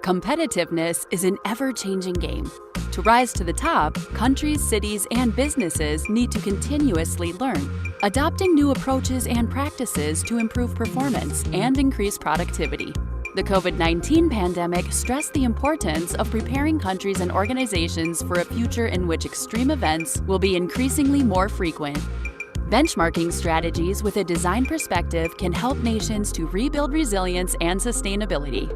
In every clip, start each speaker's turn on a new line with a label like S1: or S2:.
S1: Competitiveness is an ever-changing game. To rise to the top, countries, cities, and businesses need to continuously learn, adopting new approaches and practices to improve performance and increase productivity. The COVID-19 pandemic stressed the importance of preparing countries and organizations for a future in which extreme events will be increasingly more frequent. Benchmarking strategies with a design perspective can help nations to rebuild resilience and sustainability.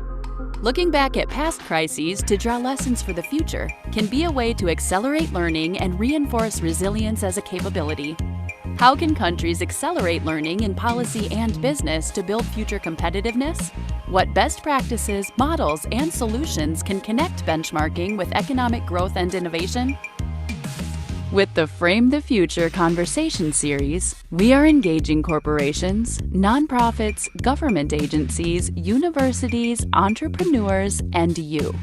S1: Looking back at past crises to draw lessons for the future can be a way to accelerate learning and reinforce resilience as a capability. How can countries accelerate learning in policy and business to build future competitiveness? What best practices, models, and solutions can connect benchmarking with economic growth and innovation? With the Frame the Future conversation series, we are engaging corporations, nonprofits, government agencies, universities, entrepreneurs, and you.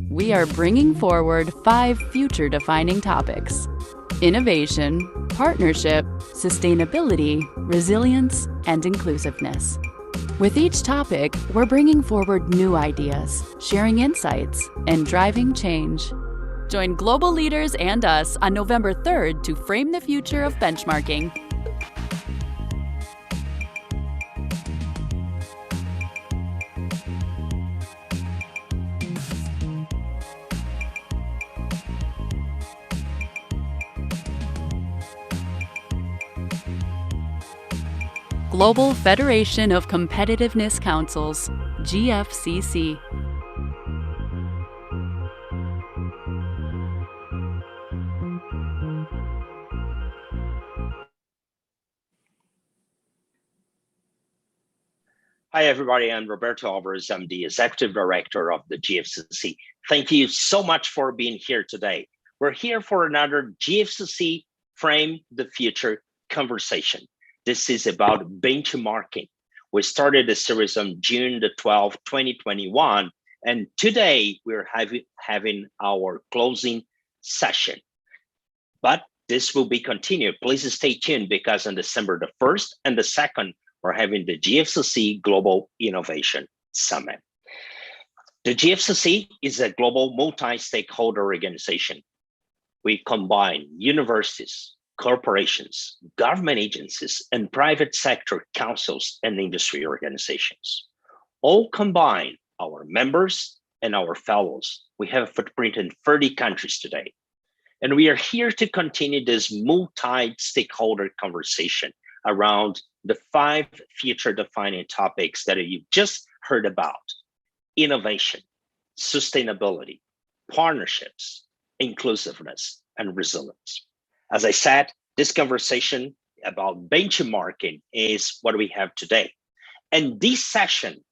S1: We are bringing forward 5 future-defining topics: innovation, partnership, sustainability, resilience, and inclusiveness. With each topic, we're bringing forward new ideas, sharing insights, and driving change. Join global leaders and us on November 3rd to frame the future of benchmarking. Global Federation of Competitiveness Councils, GFCC.
S2: Hi, everybody. I'm Roberto Alvarez. I'm the Executive Director of the GFCC. Thank you so much for being here today. We're here for another GFCC Frame the Future conversation. This is about benchmarking. We started the series on June the 12th, 2021, and today we're having our closing session. But this will be continued. Please stay tuned because on December the 1st and the 2nd, we're having the GFCC Global Innovation Summit. The GFCC is a global multi-stakeholder organization. We combine universities, corporations, government agencies, and private sector councils and industry organizations. All combine our members and our fellows. We have a footprint in 30 countries today. And we are here to continue this multi-stakeholder conversation around the 5 future-defining topics that you've just heard about: innovation, sustainability, partnerships, inclusiveness, and resilience. As I said, this conversation about benchmarking is what we have today. And this session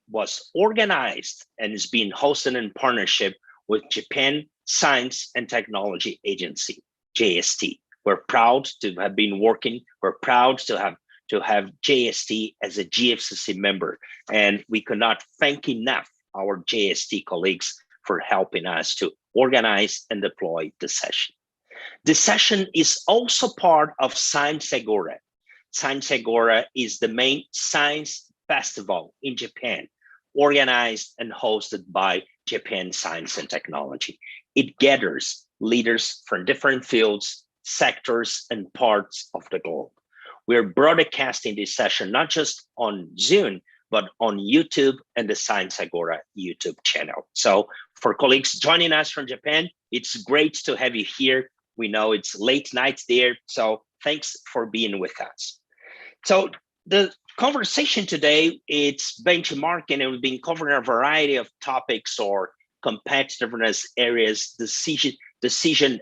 S2: was organized and is being hosted in partnership with Japan Science and Technology Agency, JST. We're proud to have been working. We're proud to have JST as a GFCC member. And we could not thank enough our JST colleagues for helping us to organize and deploy the session. The session is also part of Science Agora. Science Agora is the main science festival in Japan, organized and hosted by Japan Science and Technology. It gathers leaders from different fields, sectors, and parts of the globe. We're broadcasting this session not just on Zoom, but on YouTube and the Science Agora YouTube channel. So for colleagues joining us from Japan, it's great to have you here. We know it's late night there, so thanks for being with us. So the conversation today, it's benchmarking, and we've been covering a variety of topics or competitiveness areas, decision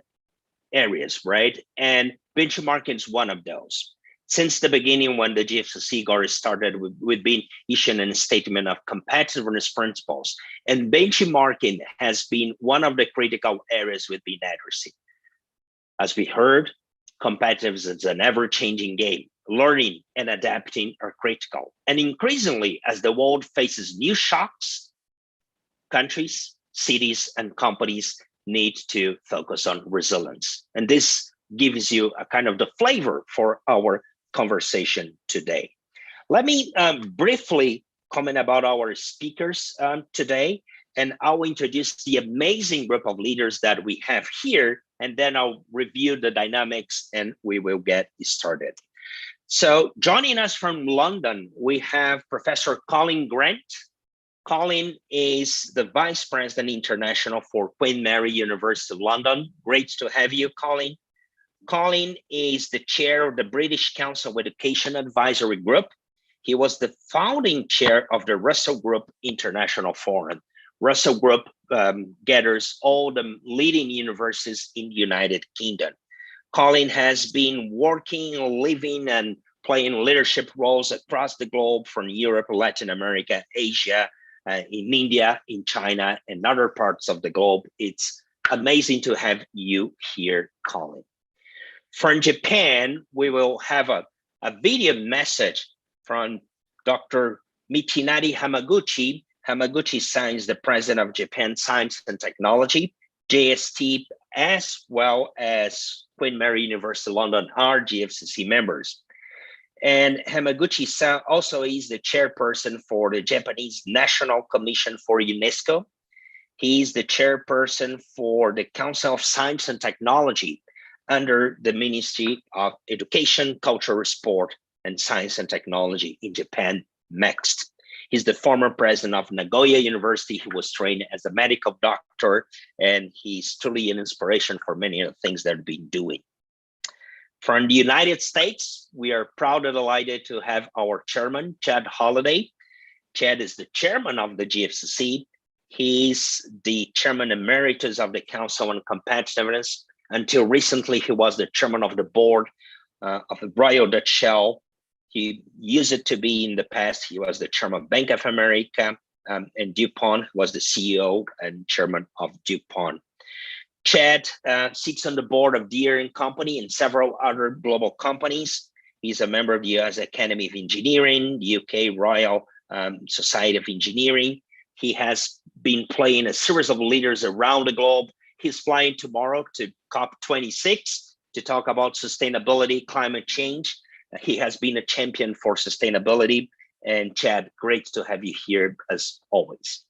S2: areas, right? And benchmarking is one of those. Since the beginning, when the GFCC got started, we've been issuing a statement of competitiveness principles, and benchmarking has been one of the critical areas we've been addressing. As we heard, competitiveness is an ever-changing game. Learning and adapting are critical. And increasingly, as the world faces new shocks, countries, cities, and companies need to focus on resilience. And this gives you a kind of the flavor for our conversation today. Let me briefly comment about our speakers today. and I'll introduce the amazing group of leaders that we have here, and then I'll review the dynamics and we will get started. So joining us from London, we have Professor Colin Grant. Colin is the Vice President International for Queen Mary University of London. Great to have you, Colin. Colin is the chair of the British Council of Education Advisory Group. He was the founding chair of the Russell Group International Forum. Russell Group gathers all the leading universities in the United Kingdom. Colin has been working, living, and playing leadership roles across the globe from Europe, Latin America, Asia, in India, in China, and other parts of the globe. It's amazing to have you here, Colin. From Japan, we will have a video message from Dr. Michinari Hamaguchi. Hamaguchi-san is the president of Japan Science and Technology. JST, as well as Queen Mary University London, are GFCC members. And Hamaguchi-san also is the chairperson for the Japanese National Commission for UNESCO. He is the chairperson for the Council of Science and Technology under the Ministry of Education, Culture, Sport, and Science and Technology in Japan, MEXT. He's the former president of Nagoya University. He was trained as a medical doctor, and he's truly an inspiration for many of the things that we've been doing. From the United States, we are proud and delighted to have our chairman, Chad Holliday. Chad is the chairman of the GFCC. He's the chairman emeritus of the Council on Competitiveness. Until recently, he was the chairman of the board of the Royal Dutch Shell. He used to be in the past, he was the chairman of Bank of America, and DuPont was the CEO and chairman of DuPont. Chad sits on the board of Deere & Company and several other global companies. He's a member of the US Academy of Engineering, the UK Royal Society of Engineering. He has been playing a series of leaders around the globe. He's flying tomorrow to COP26 to talk about sustainability, climate change. He has been a champion for sustainability. And Chad, great to have you here as always.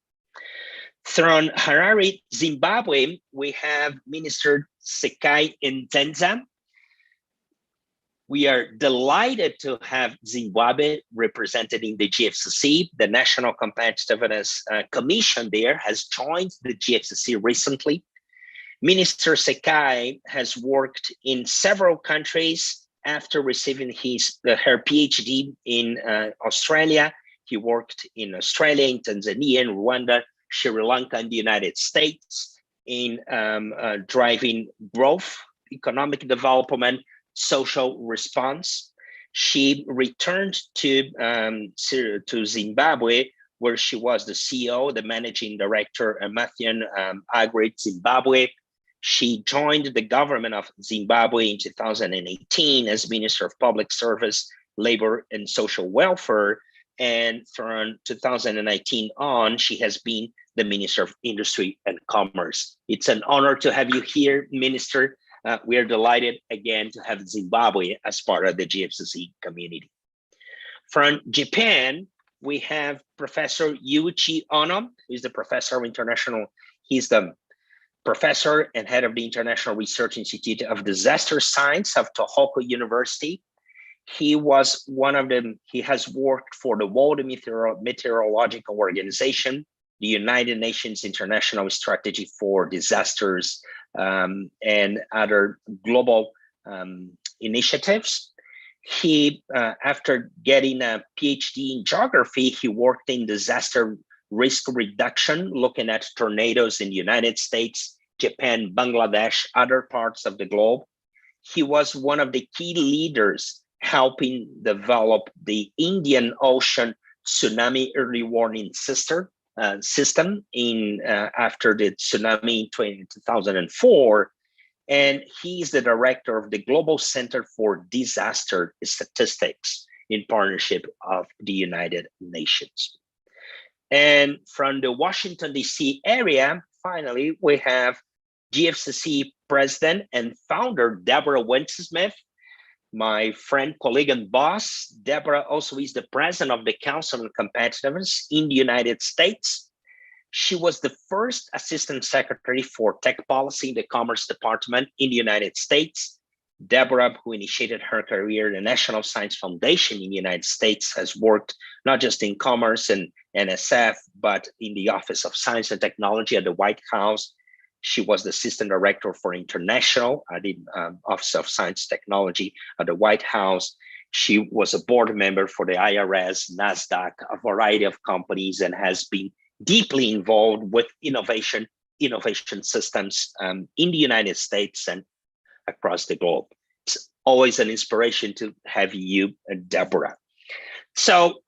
S2: From Harare, Zimbabwe, we have Minister Sekai Nzenza. We are delighted to have Zimbabwe represented in the GFCC. The National Competitiveness Commission there has joined the GFCC recently. Minister Sekai has worked in several countries after receiving her PhD in Australia. He worked in Australia, in Tanzania, in Rwanda, Sri Lanka, and the United States in driving growth, economic development, social response. She returned to Zimbabwe, where she was the CEO, the managing director, Mathian Agri Zimbabwe. She joined the government of Zimbabwe in 2018 as Minister of Public Service, Labor, and Social Welfare. And from 2019 on, she has been the Minister of Industry and Commerce. It's an honor to have you here, Minister. We are delighted again to have Zimbabwe as part of the GFCC community. From Japan, we have Professor Yuichi Ono, who's the professor of international, he's the professor and head of the International Research Institute of Disaster Science of Tohoku University. He was he has worked for the World Meteorological Organization, the United Nations International Strategy for Disasters, and other global initiatives. He, after getting a PhD in geography, he worked in disaster risk reduction, looking at tornadoes in the United States, Japan, Bangladesh, other parts of the globe. He was one of the key leaders helping develop the Indian Ocean tsunami early warning system in after the tsunami in 2004. And he's the director of the Global Center for Disaster Statistics in partnership of the United Nations. And from the Washington, D.C. area, finally, we have GFCC president and founder, Deborah Windsmith, my friend, colleague, and boss. Deborah also is the president of the Council on Competitiveness in the United States. She was the first Assistant Secretary for Tech Policy in the Commerce Department in the United States. Deborah, who initiated her career in the National Science Foundation in the United States, has worked not just in commerce and NSF, but in the Office of Science and Technology at the White House. She was the Assistant Director for International at the Office of Science Technology at the White House. She was a board member for the IRS, NASDAQ, a variety of companies, and has been deeply involved with innovation systems in the United States and across the globe. It's always an inspiration to have you, Deborah. So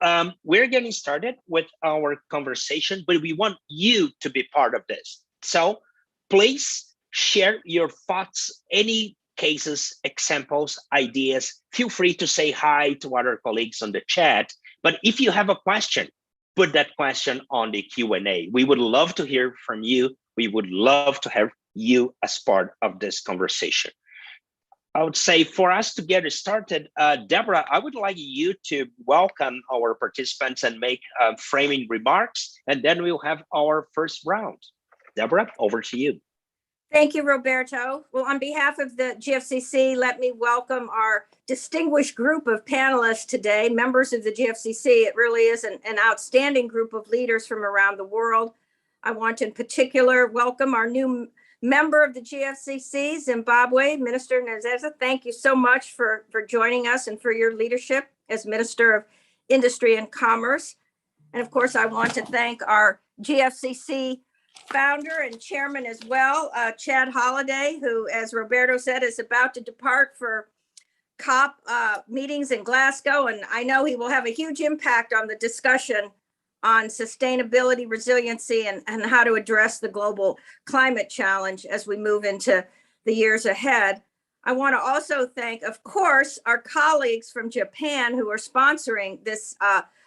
S2: we're getting started with our conversation, but we want you to be part of this. So please share your thoughts, any cases, examples, ideas. Feel free to say hi to other colleagues on the chat. But if you have a question, put that question on the Q&A. We would love to hear from you. We would love to have you as part of this conversation. I would say for us to get started, Deborah, I would like you to welcome our participants and make framing remarks, and then we'll have our first round. Deborah, over to you.
S3: Thank you, Roberto. Well, on behalf of the GFCC, let me welcome our distinguished group of panelists today, members of the GFCC. It really is an outstanding group of leaders from around the world. I want to in particular welcome our new member of the GFCC, Zimbabwe, Minister Nezeza. Thank you so much for joining us and for your leadership as Minister of Industry and Commerce. And of course, I want to thank our GFCC founder and chairman as well, Chad Holliday, who, as Roberto said, is about to depart for COP meetings in Glasgow. And I know he will have a huge impact on the discussion on sustainability, resiliency, and how to address the global climate challenge as we move into the years ahead. I want to also thank, of course, our colleagues from Japan who are sponsoring this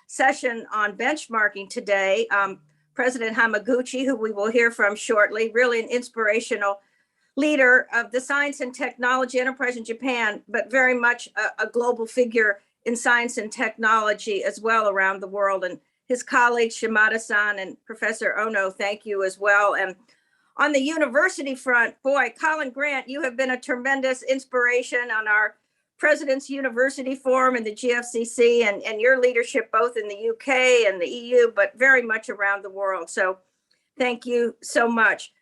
S3: session on benchmarking today. President Hamaguchi, who we will hear from shortly, really an inspirational leader of the science and technology enterprise in Japan, but very much a global figure in science and technology as well around the world. And his colleagues, Shimada-san and Professor Ono, thank you as well. And on the university front, boy, Colin Grant, you have been a tremendous inspiration on our President's University Forum and the GFCC and your leadership both in the UK and the EU, but very much around the world. So thank you so much.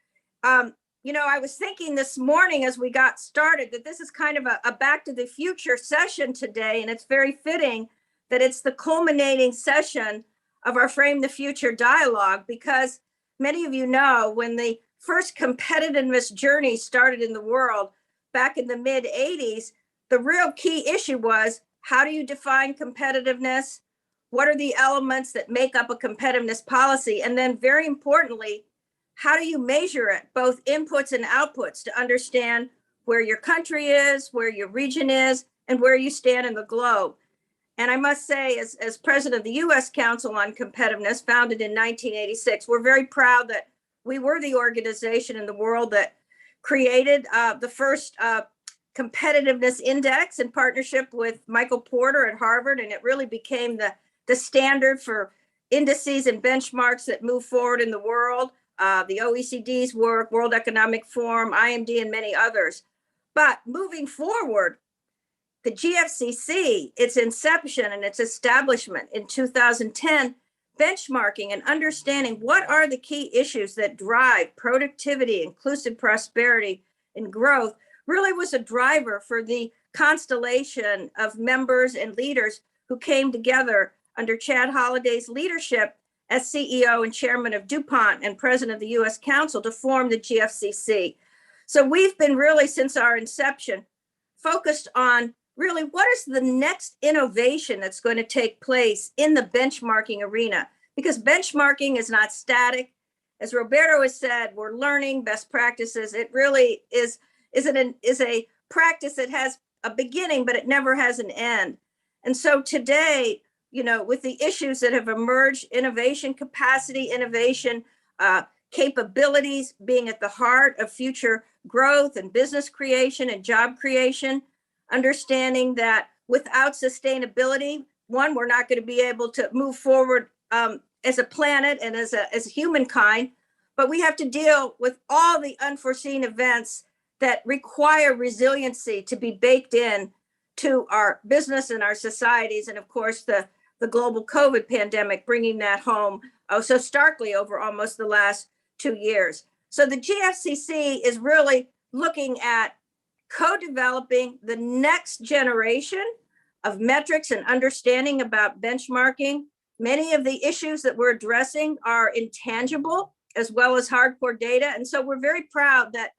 S3: You know, I was thinking this morning as we got started that this is kind of a Back to the Future session today, and it's very fitting that it's the culminating session of our Frame the Future dialogue, because many of you know when the first competitiveness journey started in the world back in the mid-'80s, the real key issue was, how do you define competitiveness? What are the elements that make up a competitiveness policy? And then very importantly, how do you measure it, both inputs and outputs, to understand where your country is, where your region is, and where you stand in the globe? And I must say, as president of the U.S. Council on Competitiveness, founded in 1986, we're very proud that we were the organization in the world that created the first competitiveness index in partnership with Michael Porter at Harvard. And it really became the standard for indices and benchmarks that move forward in the world. The OECD's work, World Economic Forum, IMD, and many others. But moving forward, the GFCC, its inception and its establishment in 2010, benchmarking and understanding what are the key issues that drive productivity, inclusive prosperity, and growth, really was a driver for the constellation of members and leaders who came together under Chad Holliday's leadership as CEO and chairman of DuPont and president of the U.S. Council to form the GFCC. So we've been really, since our inception, focused on really what is the next innovation that's going to take place in the benchmarking arena, because benchmarking is not static. As Roberto has said, we're learning best practices. It really is a practice that has a beginning, but it never has an end. And so today, you know, with the issues that have emerged, innovation capacity, innovation capabilities being at the heart of future growth and business creation and job creation, understanding that without sustainability, one, we're not going to be able to move forward as a planet and as humankind, but we have to deal with all the unforeseen events that require resiliency to be baked in to our business and our societies. And of course, the global COVID pandemic, bringing that home so starkly over almost the last 2 years. So the GFCC is really looking at co-developing the next generation of metrics and understanding about benchmarking. Many of the issues that we're addressing are intangible as well as hardcore data. And so we're very proud that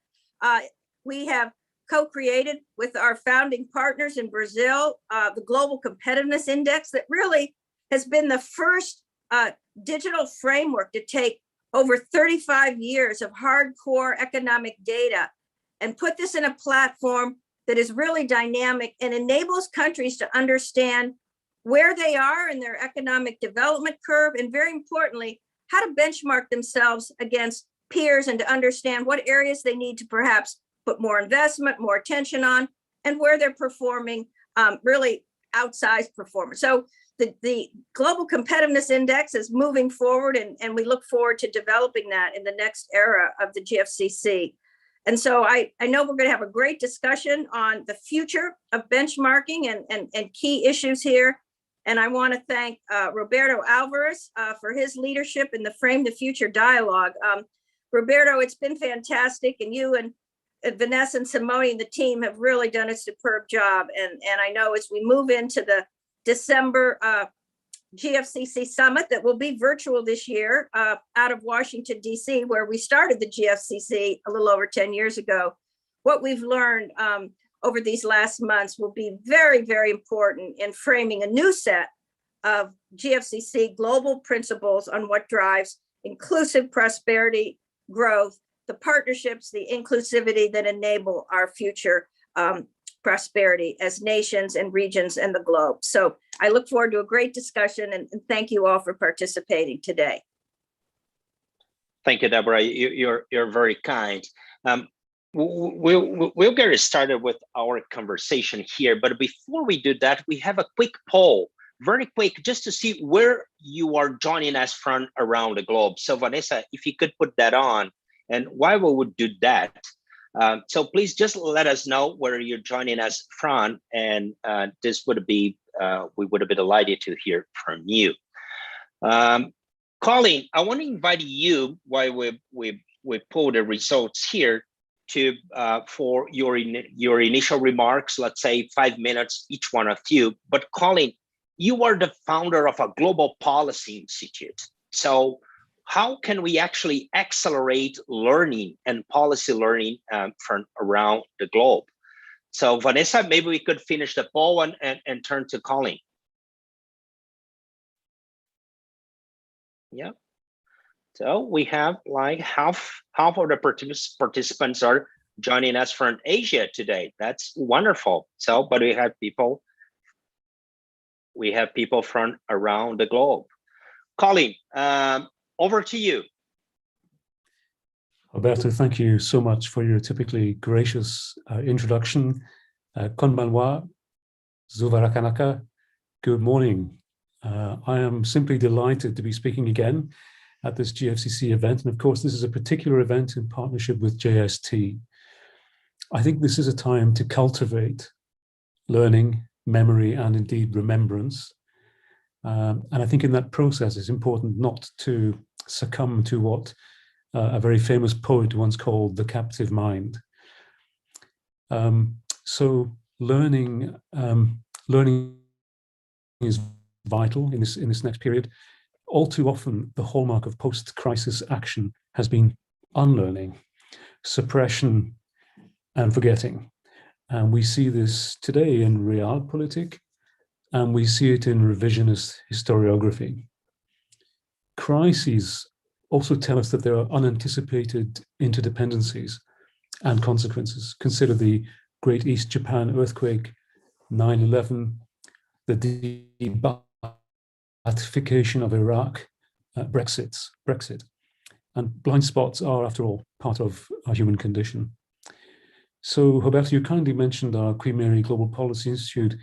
S3: we have co-created with our founding partners in Brazil, the Global Competitiveness Index that really has been the first digital framework to take over 35 years of hardcore economic data and put this in a platform that is really dynamic and enables countries to understand where they are in their economic development curve, and very importantly, how to benchmark themselves against peers and to understand what areas they need to perhaps put more investment, more attention on, and where they're performing really outsized performance. So the Global Competitiveness Index is moving forward, and we look forward to developing that in the next era of the GFCC. And so I know we're going to have a great discussion on the future of benchmarking and key issues here. And I want to thank Roberto Alvarez for his leadership in the Frame the Future dialogue. Roberto, it's been fantastic, and you and Vanessa and Simone and the team have really done a superb job. And I know as we move into the December GFCC summit that will be virtual this year out of Washington, D.C., where we started the GFCC a little over 10 years ago, what we've learned over these last months will be very, very important in framing a new set of GFCC global principles on what drives inclusive prosperity, growth, the partnerships, the inclusivity that enable our future prosperity as nations and regions and the globe. So I look forward to a great discussion, and thank you all for participating today.
S2: Thank you, Deborah. You're very kind. We'll get started with our conversation here, but before we do that, we have a quick poll, very quick, just to see where you are joining us from around the globe. So Vanessa, if you could put that on, and why we would do that. So please just let us know where you're joining us from, and this would be, we would be delighted to hear from you. Colin, I want to invite you, while we pull the results here, to for your initial remarks, let's say 5 minutes, each one of you. But Colin, you are the founder of a global policy institute. So how can we actually accelerate learning and policy learning from around the globe? So Vanessa, maybe we could finish the poll and turn to Colin. Yeah. So we have like half of the participants are joining us from Asia today. That's wonderful. So, but we have people from around the globe. Colin, over to you.
S4: Alberto, thank you so much for your typically gracious introduction. Konbanwa, Zuvarakanaka, good morning. I am simply delighted to be speaking again at this GFCC event. And of course, this is a particular event in partnership with JST. I think this is a time to cultivate learning, memory, and indeed remembrance. And I think in that process, it's important not to succumb to what a very famous poet once called the captive mind. So learning is vital in this next period. All too often, the hallmark of post-crisis action has been unlearning, suppression, and forgetting. And we see this today in realpolitik, and we see it in revisionist historiography. Crises also tell us that there are unanticipated interdependencies and consequences. Consider the Great East Japan earthquake, 9/11, the de-Ba'athification of Iraq, Brexit. And blind spots are, after all, part of our human condition. So, Roberto, you kindly mentioned our Queen Mary Global Policy Institute.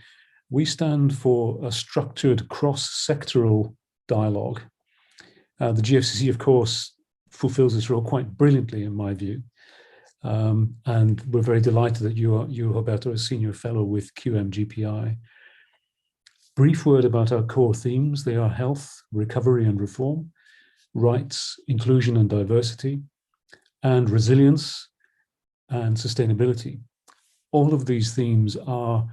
S4: We stand for a structured cross-sectoral dialogue The GFCC, of course, fulfills this role quite brilliantly, in my view. And we're very delighted that you, Roberto, are a senior fellow with QMGPI. Brief word about our core themes. They are health, recovery and reform, rights, inclusion and diversity, and resilience and sustainability. All of these themes are,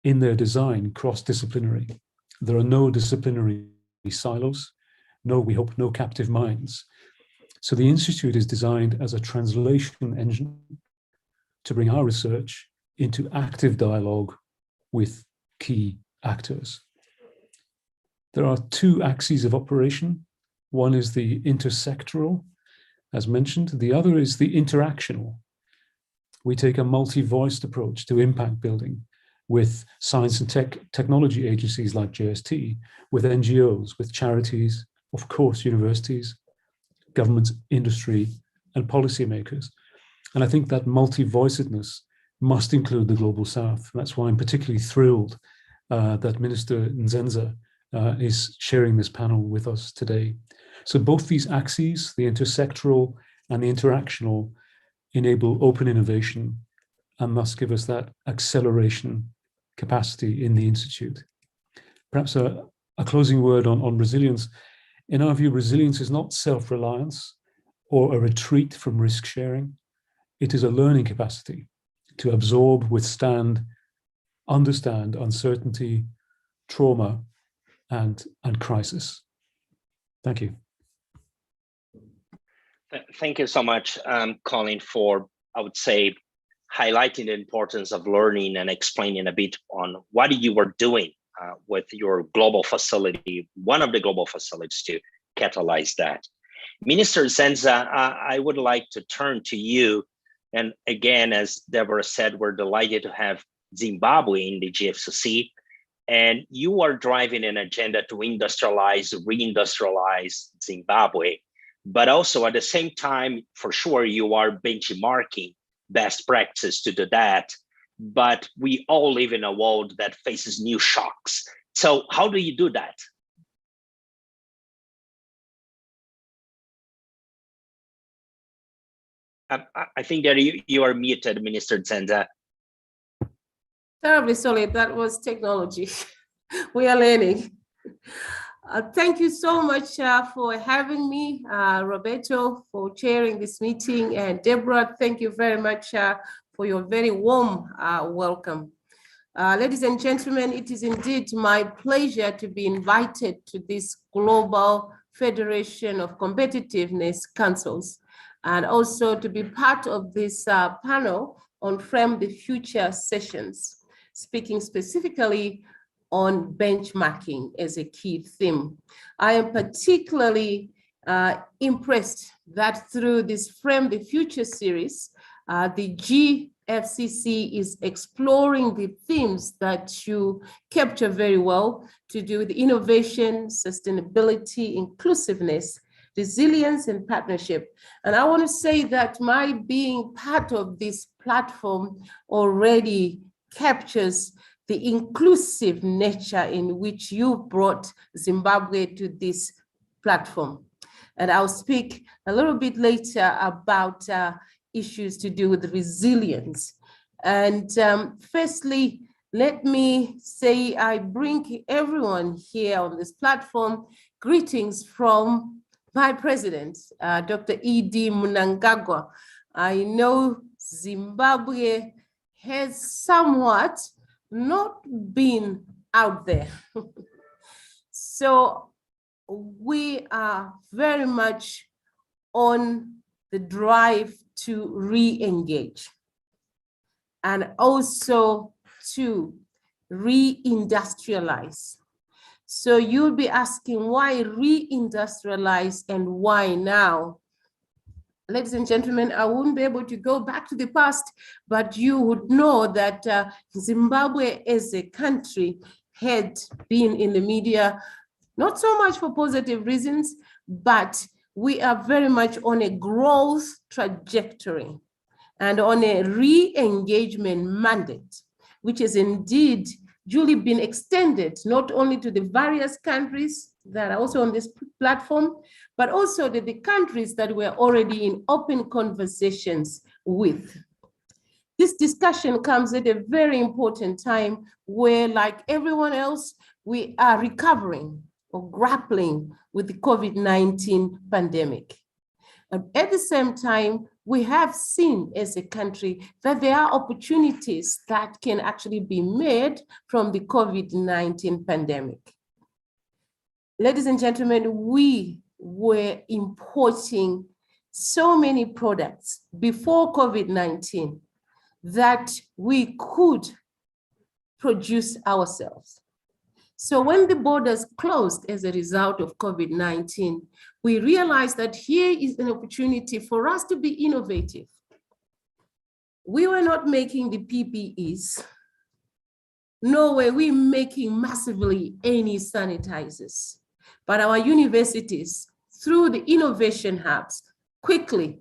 S4: in their design, cross-disciplinary. There are no disciplinary silos, we hope, no captive minds. So the Institute is designed as a translation engine to bring our research into active dialogue with key actors. There are two axes of operation. One is the intersectoral, as mentioned. The other is the interactional. We take a multi-voiced approach to impact building with science and technology agencies like JST, with NGOs, with charities, of course, universities, governments, industry, and policymakers. And I think that multi-voicedness must include the Global South. That's why I'm particularly thrilled that Minister Nzenza is sharing this panel with us today. So both these axes, the intersectoral and the interactional, enable open innovation and thus give us that acceleration capacity in the Institute. Perhaps a closing word on resilience. In our view, resilience is not self-reliance or a retreat from risk sharing. It is a learning capacity to absorb, withstand, understand uncertainty, trauma, and crisis. Thank you.
S2: Thank you so much, Colin, for, I would say, highlighting the importance of learning and explaining a bit on what you were doing with your global facility, one of the global facilities, to catalyze that. Minister Nzenza, I would like to turn to you. And again, as Deborah said, we're delighted to have Zimbabwe in the GFCC. And you are driving an agenda to industrialize, reindustrialize Zimbabwe. But also at the same time, for sure, you are benchmarking best practices to do that. But we all live in a world that faces new shocks. So how do you do that? I think that you are muted, Minister Nzenza.
S5: Terribly sorry, that was technology. We are learning. Thank you so much for having me, Roberto, for chairing this meeting, and Deborah, thank you very much for your very warm welcome. Ladies and gentlemen, it is indeed my pleasure to be invited to this Global Federation of Competitiveness Councils, and also to be part of this panel on Frame the Future sessions, speaking specifically on benchmarking as a key theme. I am particularly impressed that through this Frame the Future series, the GFCC is exploring the themes that you capture very well to do with innovation, sustainability, inclusiveness, resilience, and partnership. And I want to say that my being part of this platform already captures the inclusive nature in which you brought Zimbabwe to this platform. And I'll speak a little bit later about issues to do with resilience. And firstly, let me say I bring everyone here on this platform greetings from my president, Dr. E.D. Mnangagwa. I know Zimbabwe has somewhat not been out there. So we are very much on the drive to re-engage and also to re-industrialize. So you'll be asking why re-industrialize and why now? Ladies and gentlemen, I wouldn't be able to go back to the past, but you would know that Zimbabwe as a country had been in the media, not so much for positive reasons, but we are very much on a growth trajectory and on a re-engagement mandate, which has indeed duly been extended not only to the various countries, that are also on this platform, but also the countries that we're already in open conversations with. This discussion comes at a very important time where, like everyone else, we are recovering or grappling with the COVID-19 pandemic. At the same time, we have seen as a country that there are opportunities that can actually be made from the COVID-19 pandemic. Ladies and gentlemen, we were importing so many products before COVID-19 that we could produce ourselves. So when the borders closed as a result of COVID-19, we realized that here is an opportunity for us to be innovative. We were not making the PPEs, nor were we making massively any sanitizers, but our universities, through the innovation hubs, quickly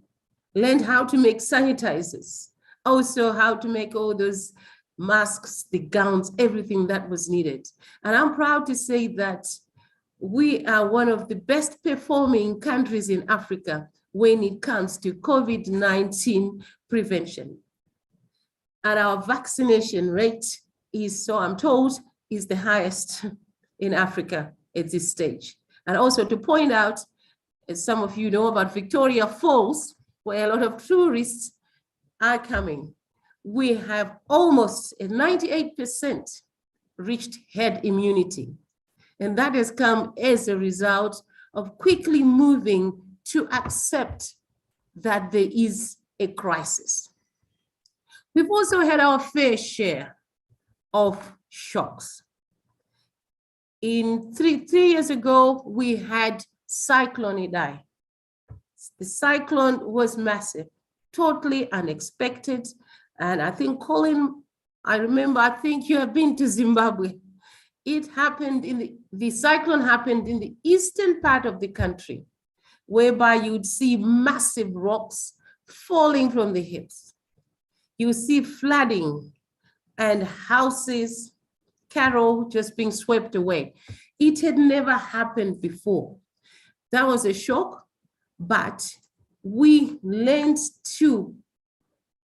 S5: learned how to make sanitizers, also how to make all those masks, the gowns, everything that was needed. And I'm proud to say that we are one of the best performing countries in Africa when it comes to COVID-19 prevention. And our vaccination rate is, so I'm told, is the highest in Africa at this stage. And also to point out, as some of you know about Victoria Falls, where a lot of tourists are coming, we have almost 98% reached herd immunity. And that has come as a result of quickly moving to accept that there is a crisis. We've also had our fair share of shocks. In three years ago, we had Cyclone Idai. The cyclone was massive, totally unexpected. And I think, Colin, I think you have been to Zimbabwe. It happened the cyclone happened in the eastern part of the country, whereby you'd see massive rocks falling from the hills. You see flooding and houses, cattle just being swept away. It had never happened before. That was a shock, but we learned to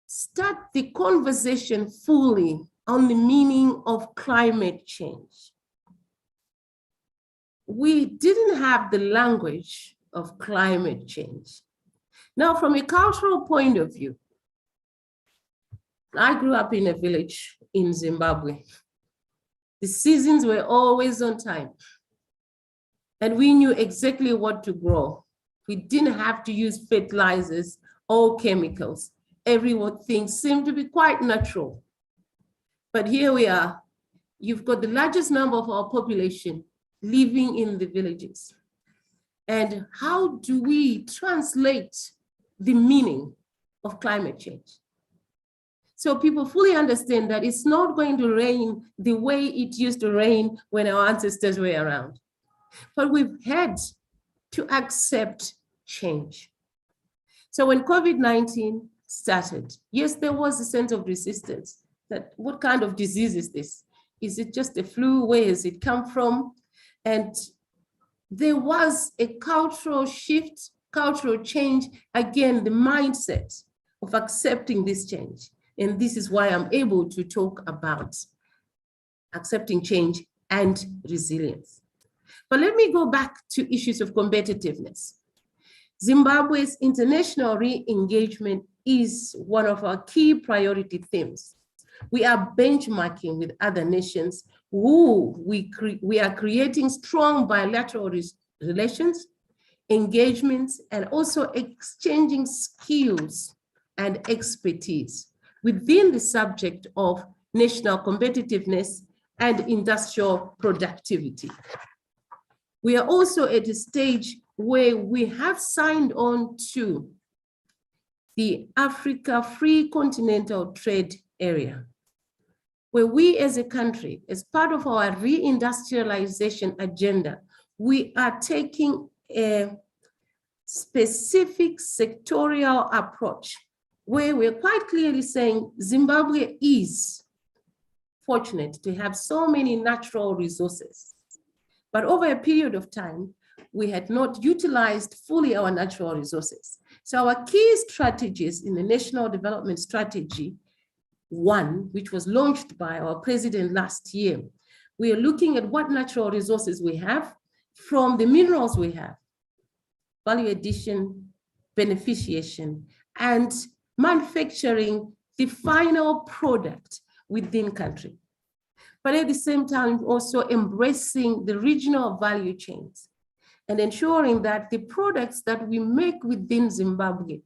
S5: start the conversation fully on the meaning of climate change. We didn't have the language of climate change. Now, from a cultural point of view, I grew up in a village in Zimbabwe. The seasons were always on time, and we knew exactly what to grow. We didn't have to use fertilizers or chemicals. Everything seemed to be quite natural. But here we are. You've got the largest number of our population living in the villages. And how do we translate the meaning of climate change? So people fully understand that it's not going to rain the way it used to rain when our ancestors were around. But we've had to accept change. So when COVID-19 started, yes, there was a sense of resistance. That what kind of disease is this? Is it just a flu? Where has it come from? And there was a cultural shift, cultural change, again, the mindset of accepting this change. And this is why I'm able to talk about accepting change and resilience. But let me go back to issues of competitiveness. Zimbabwe's international re-engagement is one of our key priority themes. We are benchmarking with other nations who we are creating strong bilateral relations, engagements, and also exchanging skills and expertise within the subject of national competitiveness and industrial productivity. We are also at a stage where we have signed on to the Africa Free Continental Trade Area, where we as a country, as part of our reindustrialization agenda, we are taking a specific sectorial approach where we're quite clearly saying Zimbabwe is fortunate to have so many natural resources, But over a period of time, we had not utilized fully our natural resources. So our key strategies in the National Development Strategy 1, which was launched by our president last year, we are looking at what natural resources we have from the minerals we have, value addition, beneficiation, and manufacturing the final product within country. But at the same time, also embracing the regional value chains and ensuring that the products that we make within Zimbabwe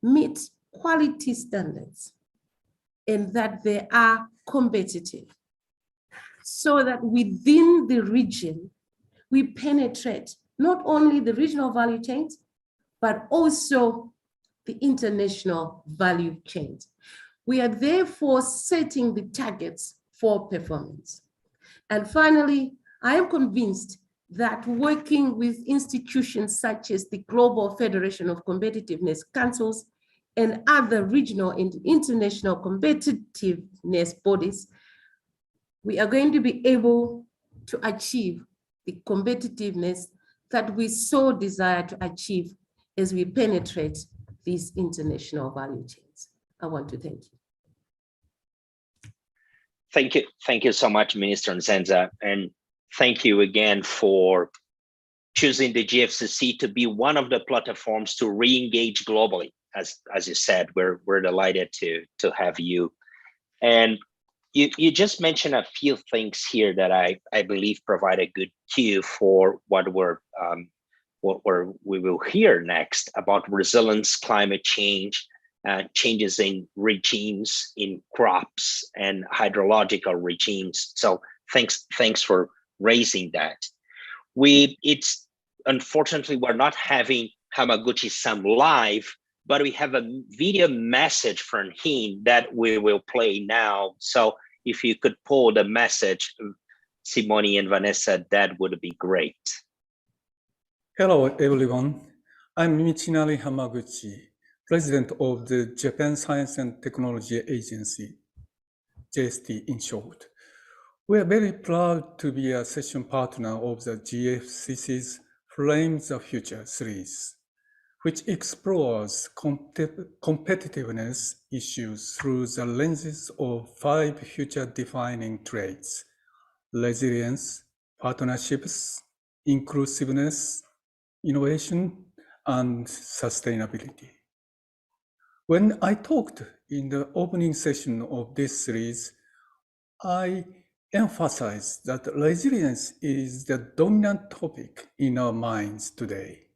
S5: meet quality standards and that they are competitive, so that within the region, we penetrate not only the regional value chains, but also the international value chains. We are therefore setting the targets for performance. And finally, I am convinced that working with institutions such as the Global Federation of Competitiveness Councils and other regional and international competitiveness bodies, we are going to be able to achieve the competitiveness that we so desire to achieve as we penetrate these international value chains. I want to thank you.
S2: Thank you so much, Minister Nzenza, and thank you again for choosing the GFCC to be one of the platforms to re-engage globally. As you said, we're delighted to have you. And you just mentioned a few things here that I believe provide a good cue for what we will hear next about resilience, climate change, changes in regimes, in crops and hydrological regimes. So thanks for raising that. It's unfortunately we're not having Hamaguchi-san live, but we have a video message from him that we will play now. So if you could pull the message, Simone and Vanessa, that would be great.
S6: Hello, everyone. I'm Michinari Hamaguchi, President of the Japan Science and Technology Agency, JST in short. We are very proud to be a session partner of the GFCC's Frame the Future series, which explores competitiveness issues through the lenses of 5 future-defining traits: resilience, partnerships, inclusiveness, innovation, and sustainability. When I talked in the opening session of this series, I emphasized that resilience is the dominant topic in our minds today,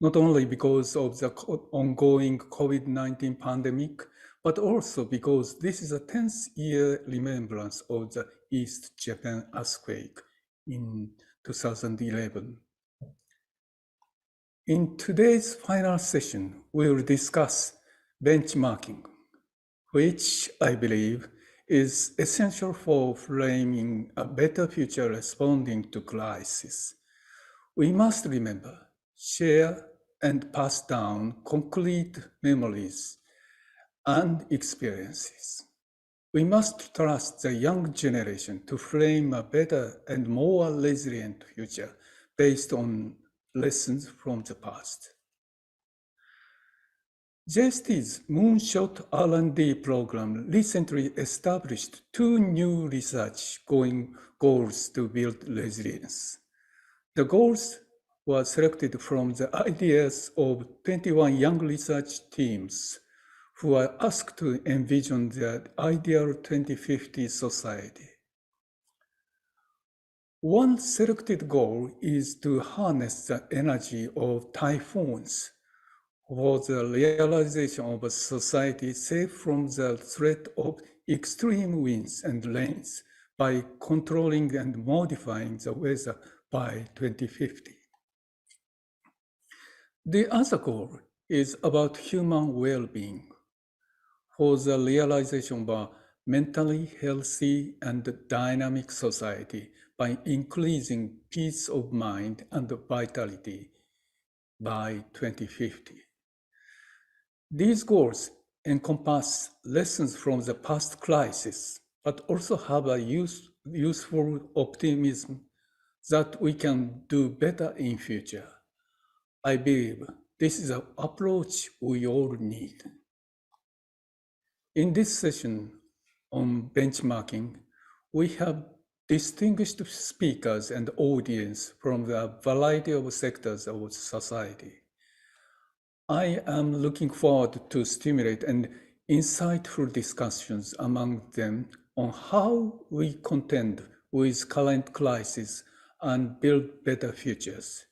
S6: not only because of the ongoing COVID-19 pandemic, but also because this is a 10th year remembrance of the East Japan earthquake in 2011. In today's final session, we will discuss benchmarking, which I believe is essential for framing a better future responding to crisis. We must remember, share, and pass down concrete memories and experiences. We must trust the young generation to frame a better and more resilient future based on lessons from the past. JST's Moonshot R&D program recently established 2 new research goals to build resilience. The goals were selected from the ideas of 21 young research teams who are asked to envision the ideal 2050 society. One selected goal is to harness the energy of typhoons for the realization of a society safe from the threat of extreme winds and rains by controlling and modifying the weather by 2050. The other goal is about human well-being, for the realization of a mentally healthy and dynamic society by increasing peace of mind and vitality by 2050. These goals encompass lessons from the past crisis, but also have a useful optimism that we can do better in future. I believe this is an approach we all need. In this session on benchmarking, we have distinguished speakers and audience from the variety of sectors of society. I am looking forward to stimulate and insightful discussions among them on how we contend with current crises and build better futures.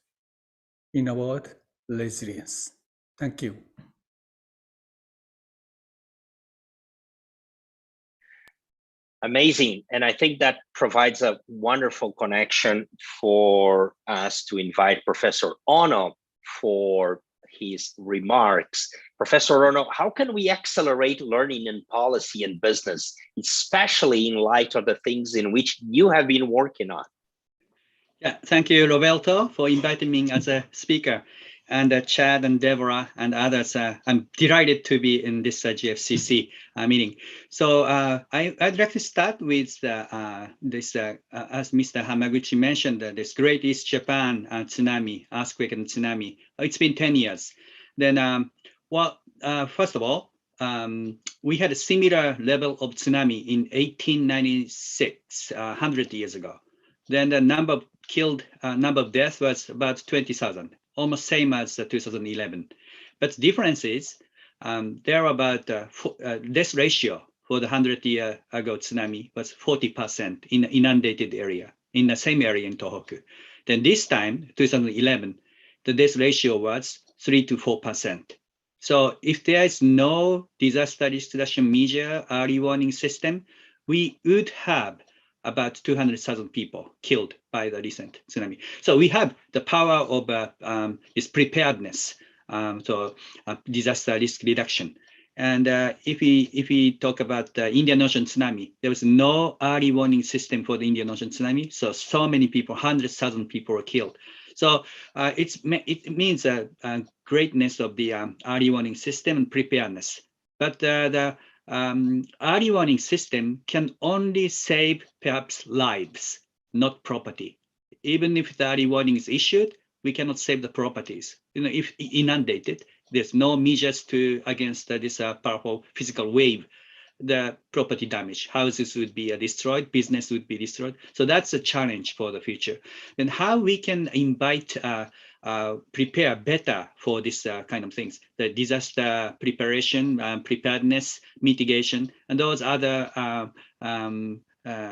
S6: In a word, resilience. Thank you.
S2: Amazing. And I think that provides a wonderful connection for us to invite Professor Ono for his remarks. Professor Ono, how can we accelerate learning in policy and business, especially in light of the things in which you have been working on?
S7: Yeah, thank you, Roberto, for inviting me as a speaker. And Chad and Deborah and others, I'm delighted to be in this GFCC meeting. So I'd like to start with this, as Mr. Hamaguchi mentioned, this Great East Japan tsunami, earthquake and tsunami. It's been 10 years. Then, first of all, we had a similar level of tsunami in 1896, 100 years ago. Then the number of killed, number of deaths was about 20,000. Almost same as 2011. But the difference is there are about death ratio for the 100-year ago tsunami was 40% in inundated area, in the same area in Tohoku. Then this time, 2011, the death ratio was 3 to 4%. So if there is no disaster risk reduction measure early warning system, we would have about 200,000 people killed by the recent tsunami. So we have the power of this preparedness, disaster risk reduction. And if we talk about the Indian Ocean tsunami, there was no early warning system for the Indian Ocean tsunami. So many people, 100,000 people were killed. So it means a greatness of the early warning system and preparedness. But the early warning system can only save perhaps lives, not property. Even if the early warning is issued, we cannot save the properties. If inundated, there's no measures against this powerful physical wave, the property damage, houses would be destroyed, business would be destroyed. So that's a challenge for the future. And how we can prepare better for this kind of things, the disaster preparation, preparedness, mitigation, and those other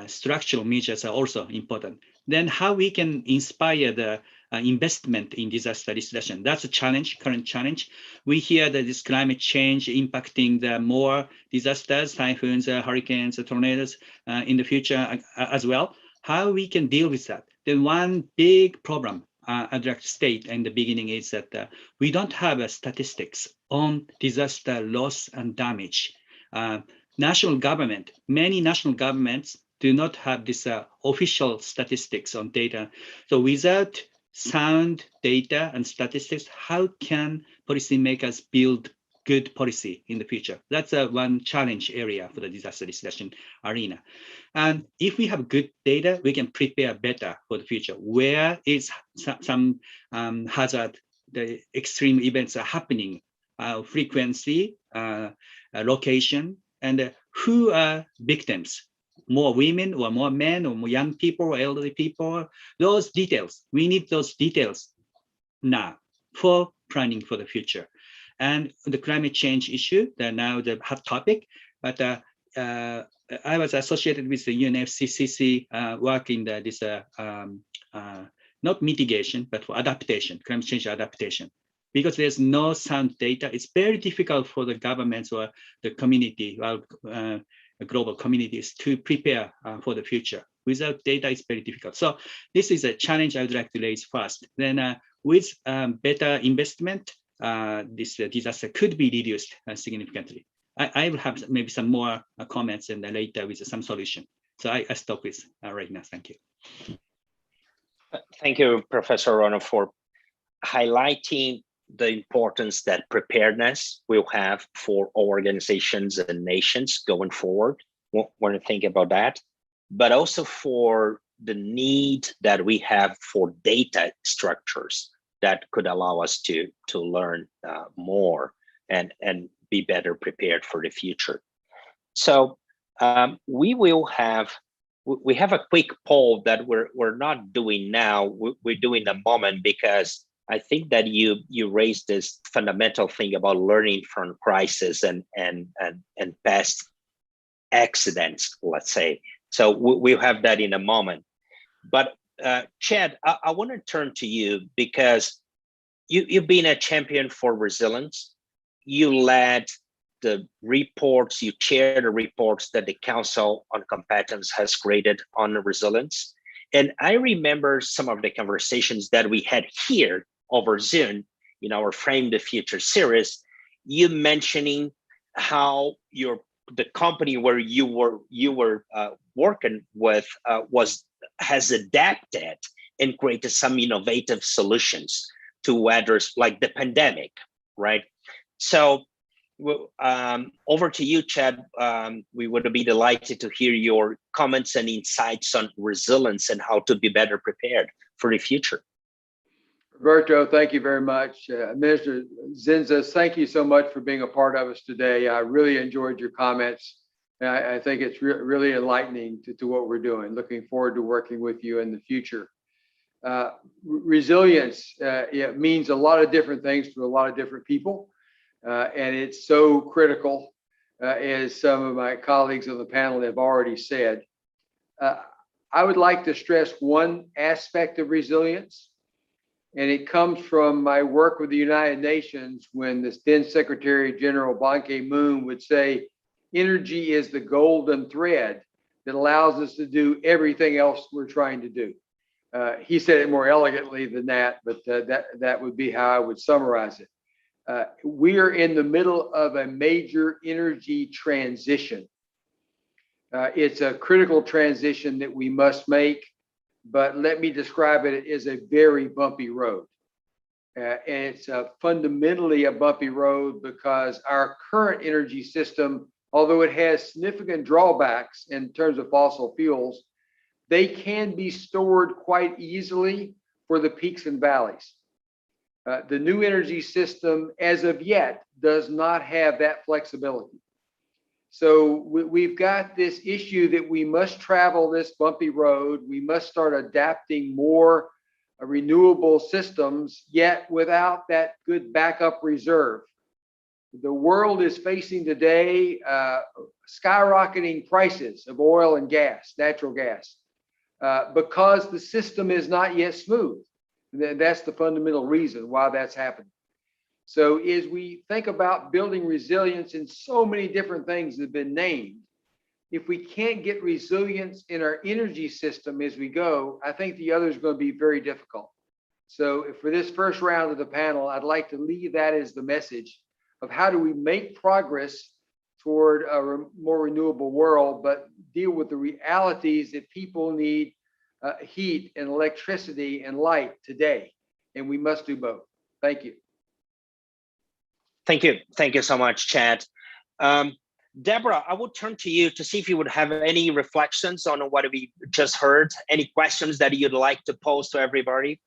S7: structural measures are also important. Then how we can inspire the investment in disaster risk reduction. That's a challenge, current challenge. We hear that this climate change impacting the more disasters, typhoons, hurricanes, tornadoes in the future as well. How we can deal with that? Then one big problem I'd like to state in the beginning is that we don't have statistics on disaster loss and damage. National government, many national governments do not have this official statistics on data. So without sound data and statistics, how can policymakers build good policy in the future? That's one challenge area for the disaster risk reduction arena. And if we have good data, we can prepare better for the future. Where is some hazard, the extreme events are happening, frequency, location, and who are victims? More women or more men or more young people or elderly people, those details. We need those details now for planning for the future. And the climate change issue, they're now the hot topic, but I was associated with the UNFCCC work in this, not mitigation, but for adaptation, climate change adaptation. Because there's no sound data, it's very difficult for the governments or the community, global communities to prepare for the future. Without data, it's very difficult. So this is a challenge I would like to raise first. Then with better investment, this disaster could be reduced significantly. I will have maybe some more comments and later with some solution. So I stop with right now. Thank you.
S2: Thank you, Professor Ono, for highlighting the importance that preparedness will have for organizations and nations going forward. Want to think about that, but also for the need that we have for data structures that could allow us to learn more and be better prepared for the future. So we have a quick poll that we're not doing now. We're doing a moment because I think that you raised this fundamental thing about learning from crisis and past accidents, let's say. So we'll have that in a moment. But Chad, I want to turn to you because you've been a champion for resilience. You led the reports, you chaired the reports that the Council on Competence has created on resilience. And I remember some of the conversations that we had here over Zoom in our Frame the Future series, you mentioning how the company where you were working with has adapted and created some innovative solutions to address like the pandemic, right? So over to you, Chad. We would be delighted to hear your comments and insights on resilience and how to be better prepared for the future.
S8: Roberto, thank you very much. Minister Zinzas, thank you so much for being a part of us today. I really enjoyed your comments. I think it's really enlightening to what we're doing. Looking forward to working with you in the future. Resilience it means a lot of different things to a lot of different people. And it's so critical, as some of my colleagues on the panel have already said. I would like to stress one aspect of resilience, and it comes from my work with the United Nations when the then Secretary General Ban Ki-moon would say, energy is the golden thread that allows us to do everything else we're trying to do. He said it more elegantly than that, but that would be how I would summarize it. We are in the middle of a major energy transition. It's a critical transition that we must make, but let me describe it as a very bumpy road. And it's fundamentally a bumpy road because our current energy system, although it has significant drawbacks in terms of fossil fuels, they can be stored quite easily for the peaks and valleys. The new energy system, as of yet, does not have that flexibility. So we've got this issue that we must travel this bumpy road. We must start adapting more renewable systems, yet without that good backup reserve. The world is facing today skyrocketing prices of oil and gas, natural gas, because the system is not yet smooth. That's the fundamental reason why that's happening. So as we think about building resilience in so many different things that have been named, if we can't get resilience in our energy system as we go, I think the other is going to be very difficult. So for this first round of the panel, I'd like to leave that as the message of how do we make progress toward a more renewable world, but deal with the realities that people need heat and electricity and light today. And we must do both. Thank you.
S2: Thank you. Thank you so much, Chad. Deborah, I will turn to you to see if you would have any reflections on what we just heard, any questions that you'd like to pose to everybody.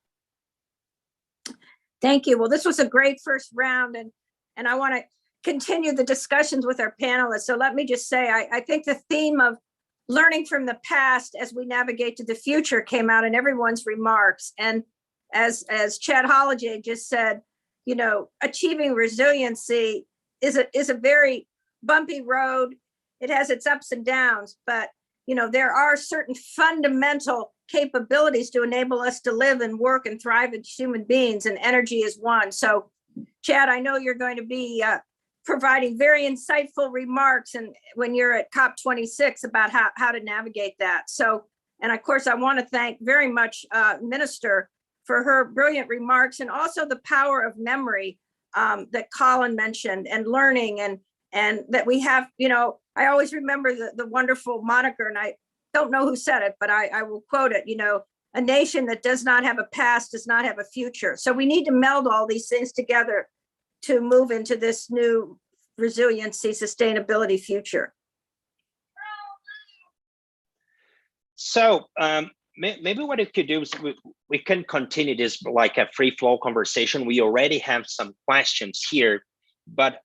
S3: Thank you. Well, this was a great first round, and I want to continue the discussions with our panelists. So let me just say, I think the theme of learning from the past as we navigate to the future came out in everyone's remarks. And as Chad Holliday just said, you know, achieving resiliency is a very bumpy road. It has its ups and downs, but you know, there are certain fundamental capabilities to enable us to live and work and thrive as human beings, and energy is one. So Chad, I know you're going to be providing very insightful remarks and when you're at COP26 about how to navigate that. So, and of course, I want to thank very much Minister for her brilliant remarks, and also the power of memory that Colin mentioned, and learning, and that we have, you know, I always remember the wonderful moniker, and I don't know who said it, but I will quote it, you know, a nation that does not have a past does not have a future. So we need to meld all these things together to move into this new resiliency, sustainability future.
S2: So maybe what it could do is we can continue this like a free flow conversation. We already have some questions here, but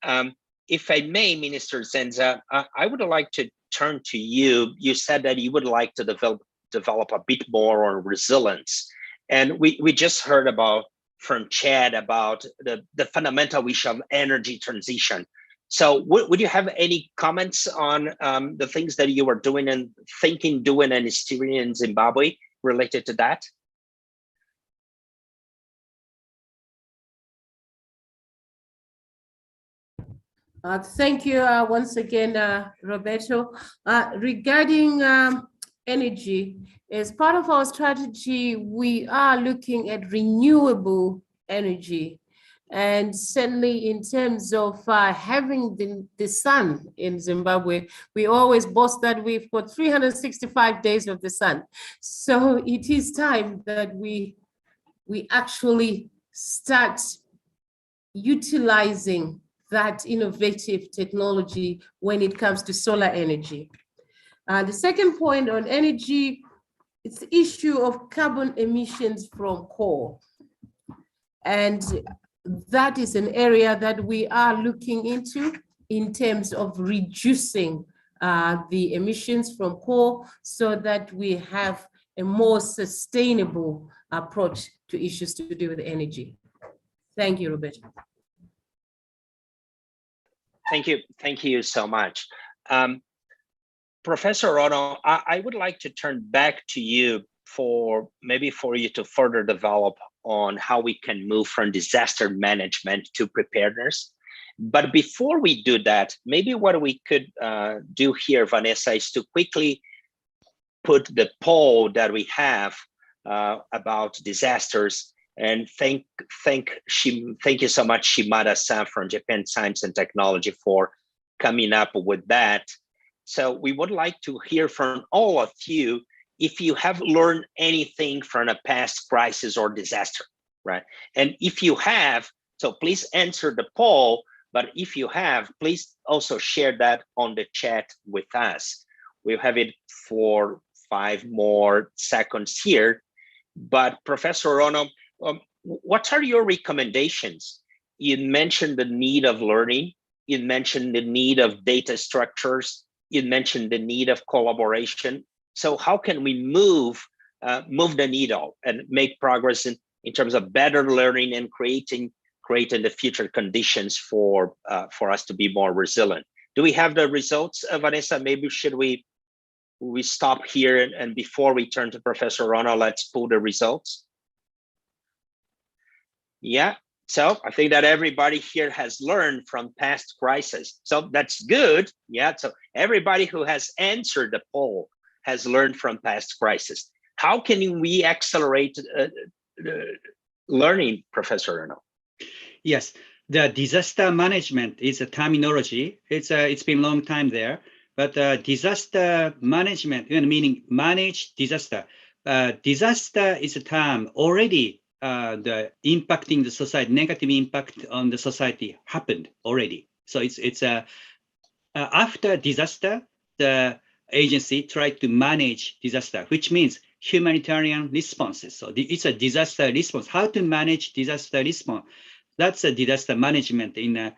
S2: if I may, Minister Zenza, I would like to turn to you. You said that you would like to develop a bit more on resilience. And we just heard about from Chad about the fundamental issue of energy transition. So would you have any comments on the things that you are doing and thinking, doing, and steering in Zimbabwe related to that?
S5: Thank you once again, Roberto. Regarding energy, as part of our strategy, we are looking at renewable energy. And certainly in terms of having the sun in Zimbabwe, we always boast that we've got 365 days of the sun. So it is time that we actually start utilizing that innovative technology when it comes to solar energy. The second point on energy, it's the issue of carbon emissions from coal. And that is an area that we are looking into in terms of reducing the emissions from coal so that we have a more sustainable approach to issues to do with energy. Thank you, Robert.
S2: Thank you so much. Professor Ono, I would like to turn back to you for you to further develop on how we can move from disaster management to preparedness. But before we do that, maybe what we could do here, Vanessa, is to quickly put the poll that we have about disasters. And thank you so much, Shimada-san from Japan Science and Technology, for coming up with that. So we would like to hear from all of you if you have learned anything from a past crisis or disaster, right? And if you have, so please answer the poll, but if you have, please also share that on the chat with us. We'll have it for 5 more seconds here. But Professor Ono, what are your recommendations? You mentioned the need of learning. You mentioned the need of data structures. You mentioned the need of collaboration. So how can we move the needle and make progress in terms of better learning and creating the future conditions for us to be more resilient? Do we have the results, Vanessa? Maybe should we stop here and before we turn to Professor Ono, let's pull the results. Yeah, so I think that everybody here has learned from past crises. So that's good. Yeah, so everybody who has answered the poll has learned from past crises. How can we accelerate learning, Professor Ono?
S7: Yes, the disaster management is a terminology. It's been a long time there, but disaster management, meaning manage disaster. Disaster is a term already. The impacting the society, negative impact on the society happened already. So it's after disaster, the agency tried to manage disaster, which means humanitarian responses. So it's a disaster response. How to manage disaster response? That's a disaster management in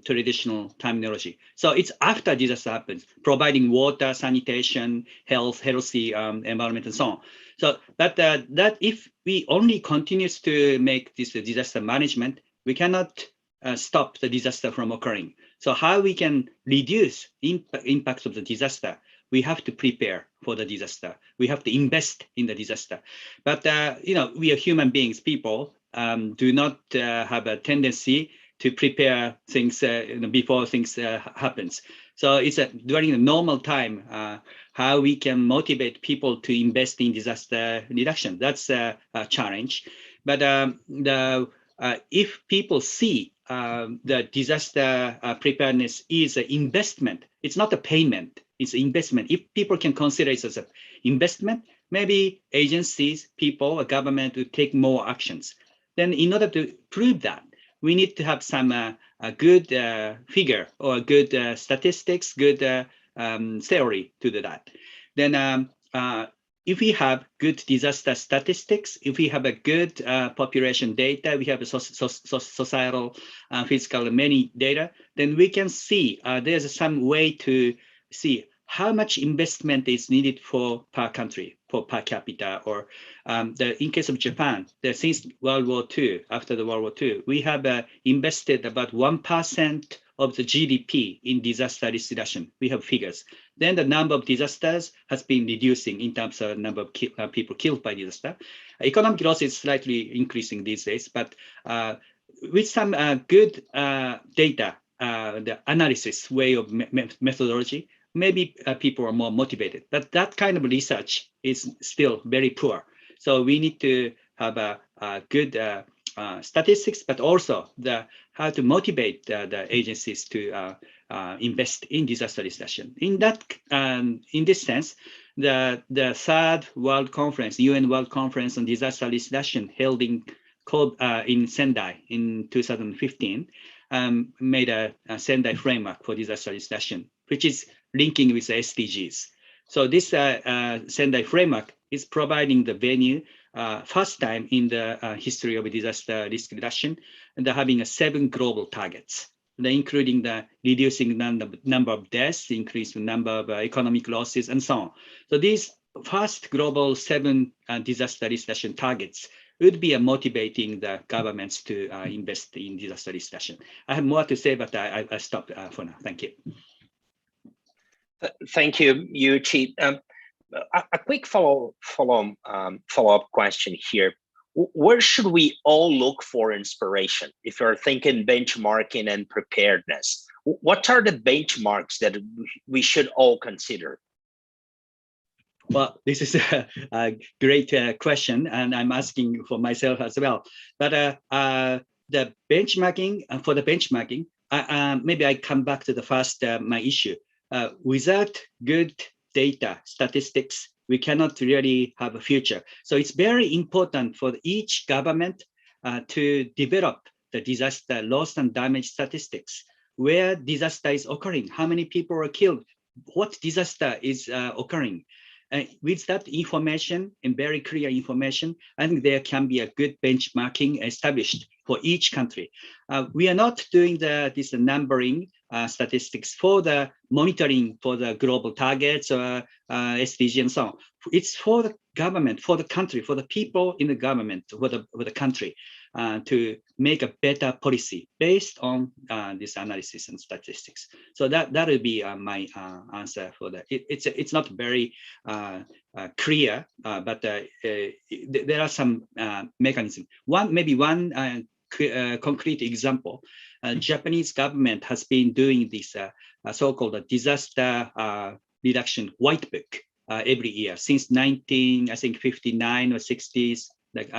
S7: traditional terminology. So it's after disaster happens, providing water, sanitation, healthy environment, and so on. So that if we only continues to make this disaster management, we cannot stop the disaster from occurring. So how we can reduce impacts of the disaster? We have to prepare for the disaster. We have to invest in the disaster. But we are human beings, people. Do not have a tendency to prepare things before things happens. So it's during the normal time, how we can motivate people to invest in disaster reduction. That's a challenge. But if people see the disaster preparedness is an investment, it's not a payment, it's investment. If people can consider it as an investment, maybe agencies, people, a government will take more actions. Then in order to prove that, we need to have some a good figure or good statistics, good theory to do that. Then if we have good disaster statistics, if we have a good population data, we have a societal, physical, many data, then we can see there's some way to see how much investment is needed for per country, for per capita, or in case of Japan, since World War II, after the World War II, we have invested about 1% of the GDP in disaster risk reduction. We have figures. Then the number of disasters has been reducing in terms of number of people killed by disaster. Economic loss is slightly increasing these days, but with some good data, the analysis way of methodology, maybe people are more motivated. But that kind of research is still very poor. So we need to have a good statistics, but also how to motivate the agencies to invest in disaster risk reduction. In this sense, the third World Conference, UN World Conference on Disaster Risk Reduction, held in Sendai in 2015, made a Sendai framework for disaster risk reduction, which is linking with the SDGs. So this Sendai framework is providing the venue, first time in the history of disaster risk reduction, and having 7 global targets, including the reducing number of deaths, increasing number of economic losses, and so on. So these first global 7 disaster risk reduction targets would be motivating the governments to invest in disaster risk reduction. I have more to say, but I stop for now. Thank you.
S2: Thank you, Yuichi. A quick follow-up question here. Where should we all look for inspiration if you're thinking benchmarking and preparedness? What are the benchmarks that we should all consider?
S7: Well, this is a great question, and I'm asking for myself as well. But the benchmarking, for the benchmarking, maybe I come back to the first, my issue. Without good data, statistics, we cannot really have a future. So it's very important for each government to develop the disaster loss and damage statistics, where disaster is occurring, how many people are killed, what disaster is occurring. With that information and very clear information, I think there can be a good benchmarking established for each country. We are not doing this numbering statistics for the monitoring for the global targets or SDG and so on. It's for the government, for the country, for the people in the government, for the country, to make a better policy based on this analysis and statistics. So that will be my answer for that. It's not very clear, but there are some mechanisms. Maybe one concrete example. Japanese government has been doing this so-called disaster reduction white book every year since 1959 or 60s. Like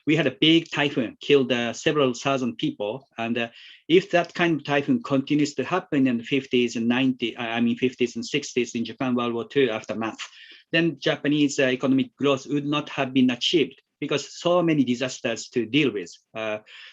S7: we had a big typhoon, killed several thousand people, and if that kind of typhoon continues to happen in the 50s and 50s and 60s in Japan, World War II aftermath, then Japanese economic growth would not have been achieved, because so many disasters to deal with.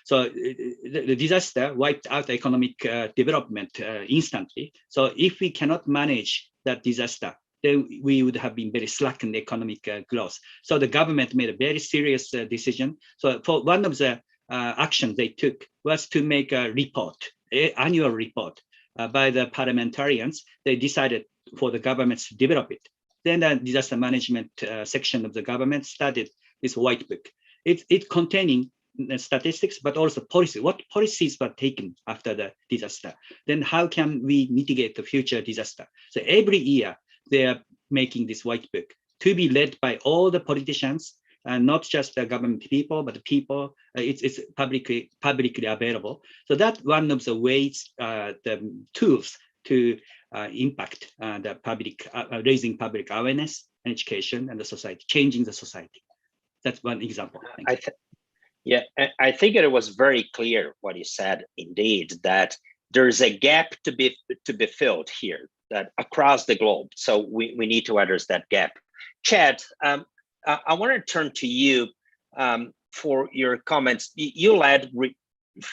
S7: So the disaster wiped out economic development instantly. So if we cannot manage that disaster, then we would have been very slack in economic growth. So the government made a very serious decision. So for one of the actions they took was to make a report, annual report by the parliamentarians. They decided for the governments to develop it. Then the disaster management section of the government started this white book. It containing statistics, but also policy. What policies were taken after the disaster? Then how can we mitigate the future disaster? So every year they are making this white book to be led by all the politicians, and not just the government people, but the people. It's publicly available. So that's one of the ways, the tools to impact the public, raising public awareness and education and the society, changing the society. That's one example.
S2: I think it was very clear what you said, indeed, that there's a gap to be filled here, that across the globe. So we need to address that gap. Chad, I want to turn to you for your comments. You led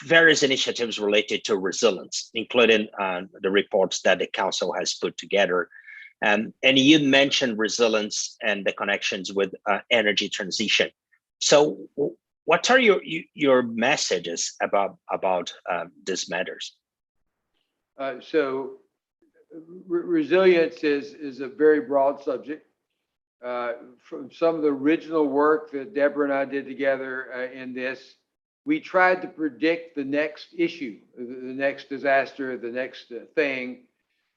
S2: various initiatives related to resilience, including the reports that the Council has put together. And you mentioned resilience and the connections with energy transition. So what are your messages about these matters?
S8: Resilience is a very broad subject. From some of the original work that Deborah and I did together in this, we tried to predict the next issue, the next disaster, the next thing.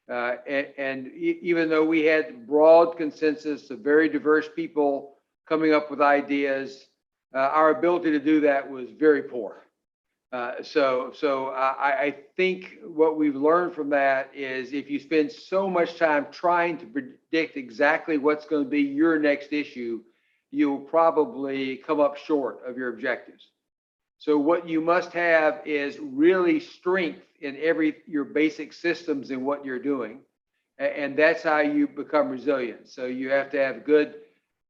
S8: And even though we had broad consensus of very diverse people coming up with ideas, our ability to do that was very poor. So I think what we've learned from that is if you spend so much time trying to predict exactly what's going to be your next issue, you'll probably come up short of your objectives. So what you must have is really strength in your basic systems in what you're doing. And that's how you become resilient. So you have to have good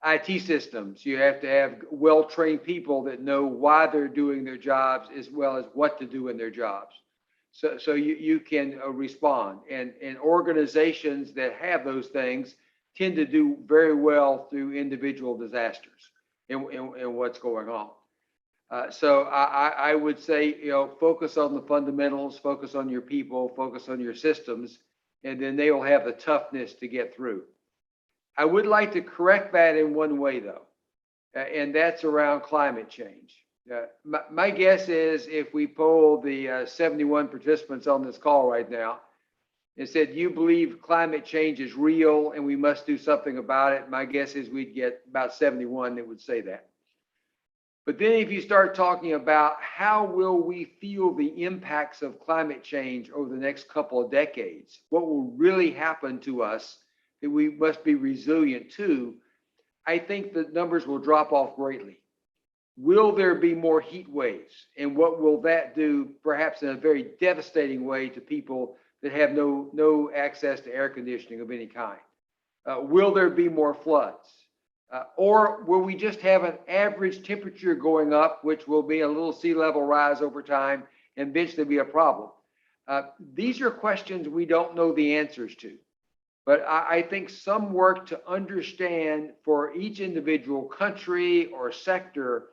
S8: IT systems. You have to have well-trained people that know why they're doing their jobs as well as what to do in their jobs. So you can respond. And organizations that have those things tend to do very well through individual disasters and what's going on. So I would say, focus on the fundamentals, focus on your people, focus on your systems, and then they will have the toughness to get through. I would like to correct that in one way, though, and that's around climate change. My guess is if we poll the 71 participants on this call right now and said, you believe climate change is real and we must do something about it, my guess is we'd get about 71 that would say that. But then if you start talking about how will we feel the impacts of climate change over the next couple of decades, what will really happen to us that we must be resilient to, I think the numbers will drop off greatly. Will there be more heat waves? And what will that do, perhaps in a very devastating way, to people that have no access to air conditioning of any kind? Will there be more floods? Or will we just have an average temperature going up, which will be a little sea level rise over time and eventually be a problem? These are questions we don't know the answers to. But I think some work to understand for each individual country or sector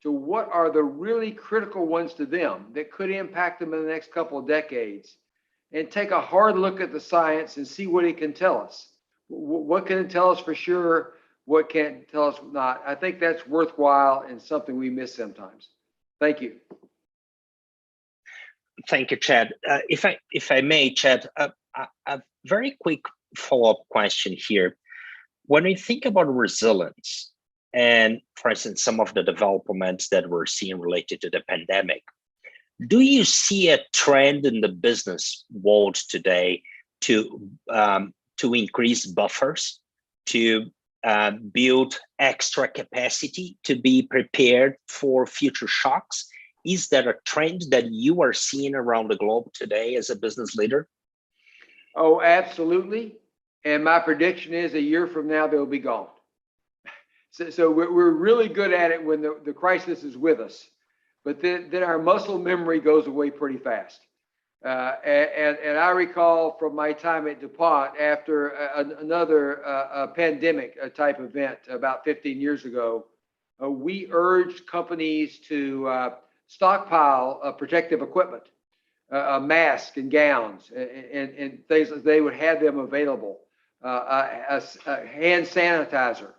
S8: to what are the really critical ones to them that could impact them in the next couple of decades, and take a hard look at the science and see what it can tell us. What can it tell us for sure? What can't it tell us not? I think that's worthwhile and something we miss sometimes. Thank you.
S2: Thank you, Chad. If I may, Chad, a very quick follow-up question here. When we think about resilience and, for instance, some of the developments that we're seeing related to the pandemic, do you see a trend in the business world today to increase buffers, to build extra capacity to be prepared for future shocks? Is that a trend that you are seeing around the globe today as a business leader?
S8: Oh, absolutely. And my prediction is a year from now, they'll be gone. So we're really good at it when the crisis is with us, but then our muscle memory goes away pretty fast. And I recall from my time at DuPont after another pandemic type event about 15 years ago, we urged companies to stockpile protective equipment, masks and gowns and things that they would have them available. A hand sanitizer,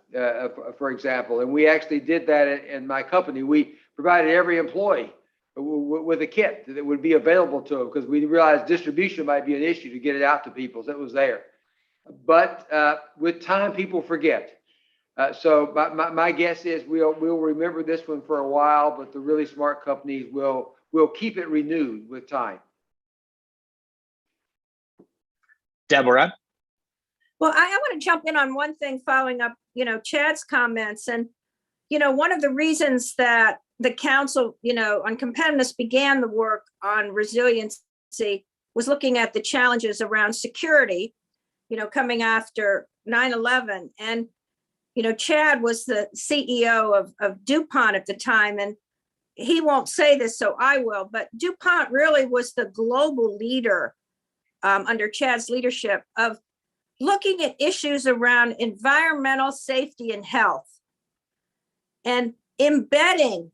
S8: for example. And we actually did that in my company. We provided every employee with a kit that would be available to them because we realized distribution might be an issue to get it out to people. So it was there. But with time, people forget. So my guess is we'll remember this one for a while, but the really smart companies will keep it renewed with time.
S2: Deborah?
S3: Well, I want to jump in on one thing following up, Chad's comments. And, one of the reasons that the council, on competitiveness began the work on resiliency was looking at the challenges around security, coming after 9/11. And, Chad was the CEO of DuPont at the time, and he won't say this, so I will, but DuPont really was the global leader under Chad's leadership of looking at issues around environmental safety and health and embedding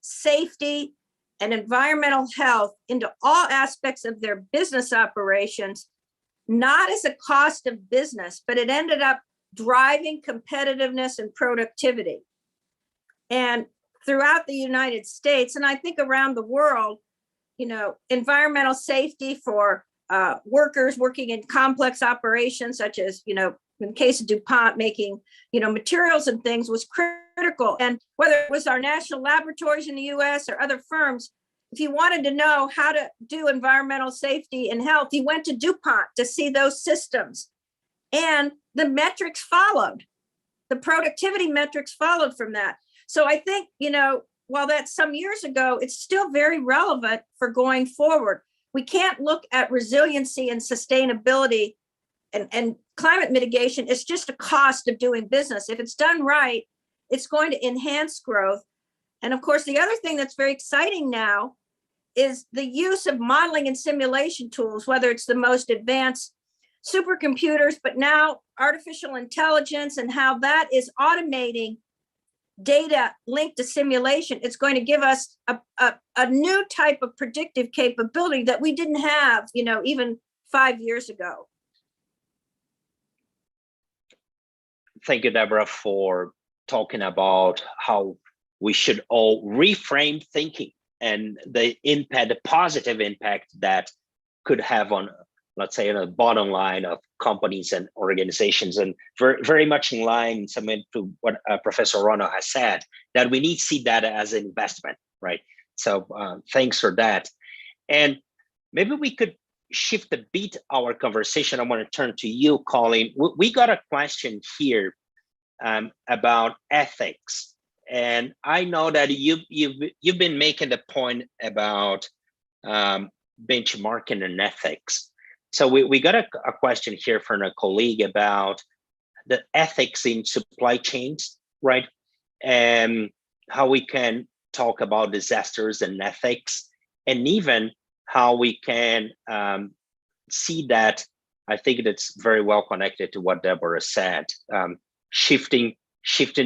S3: safety and environmental health into all aspects of their business operations, not as a cost of business, but it ended up driving competitiveness and productivity. And throughout the United States, and I think around the world, you know, environmental safety for workers working in complex operations, such as, you know, in the case of DuPont making, you know, materials and things, was critical. And whether it was our national laboratories in the US or other firms, if you wanted to know how to do environmental safety and health, you went to DuPont to see those systems. And the metrics followed. The productivity metrics followed from that. So I think, you know, while that's some years ago, it's still very relevant for going forward. We can't look at resiliency and sustainability and climate mitigation. It's just a cost of doing business. If it's done right, it's going to enhance growth. And of course, the other thing that's very exciting now is the use of modeling and simulation tools, whether it's the most advanced supercomputers, but now artificial intelligence and how that is automating data linked to simulation. It's going to give us a new type of predictive capability that we didn't have, you know, even 5 years ago.
S2: Thank you, Deborah, for talking about how we should all reframe thinking and the impact, the positive impact that could have on, let's say, on the bottom line of companies and organizations, and very much in line to what Professor Rono has said, that we need to see that as an investment, right? So thanks for that. And maybe we could shift a bit our conversation. I want to turn to you, Colleen. We got a question here about ethics. And I know that you've been making the point about benchmarking and ethics. So we got a question here from a colleague about the ethics in supply chains, right? And how we can talk about disasters and ethics, and even how we can see that. I think that's very well connected to what Deborah said. Shifting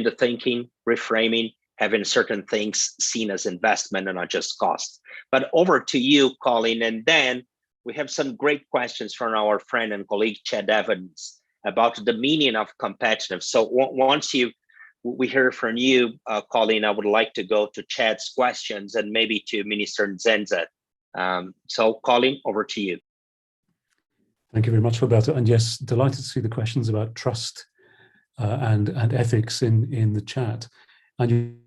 S2: the thinking, reframing, having certain things seen as investment and not just cost. But over to you, Colleen, and then we have some great questions from our friend and colleague Chad Evans about the meaning of competitive. So once we hear from you, Colleen, I would like to go to Chad's questions and maybe to Minister Nzenze. So Colleen, over to you.
S4: Thank you very much, Roberto. And yes, delighted to see the questions about trust and ethics in the chat. And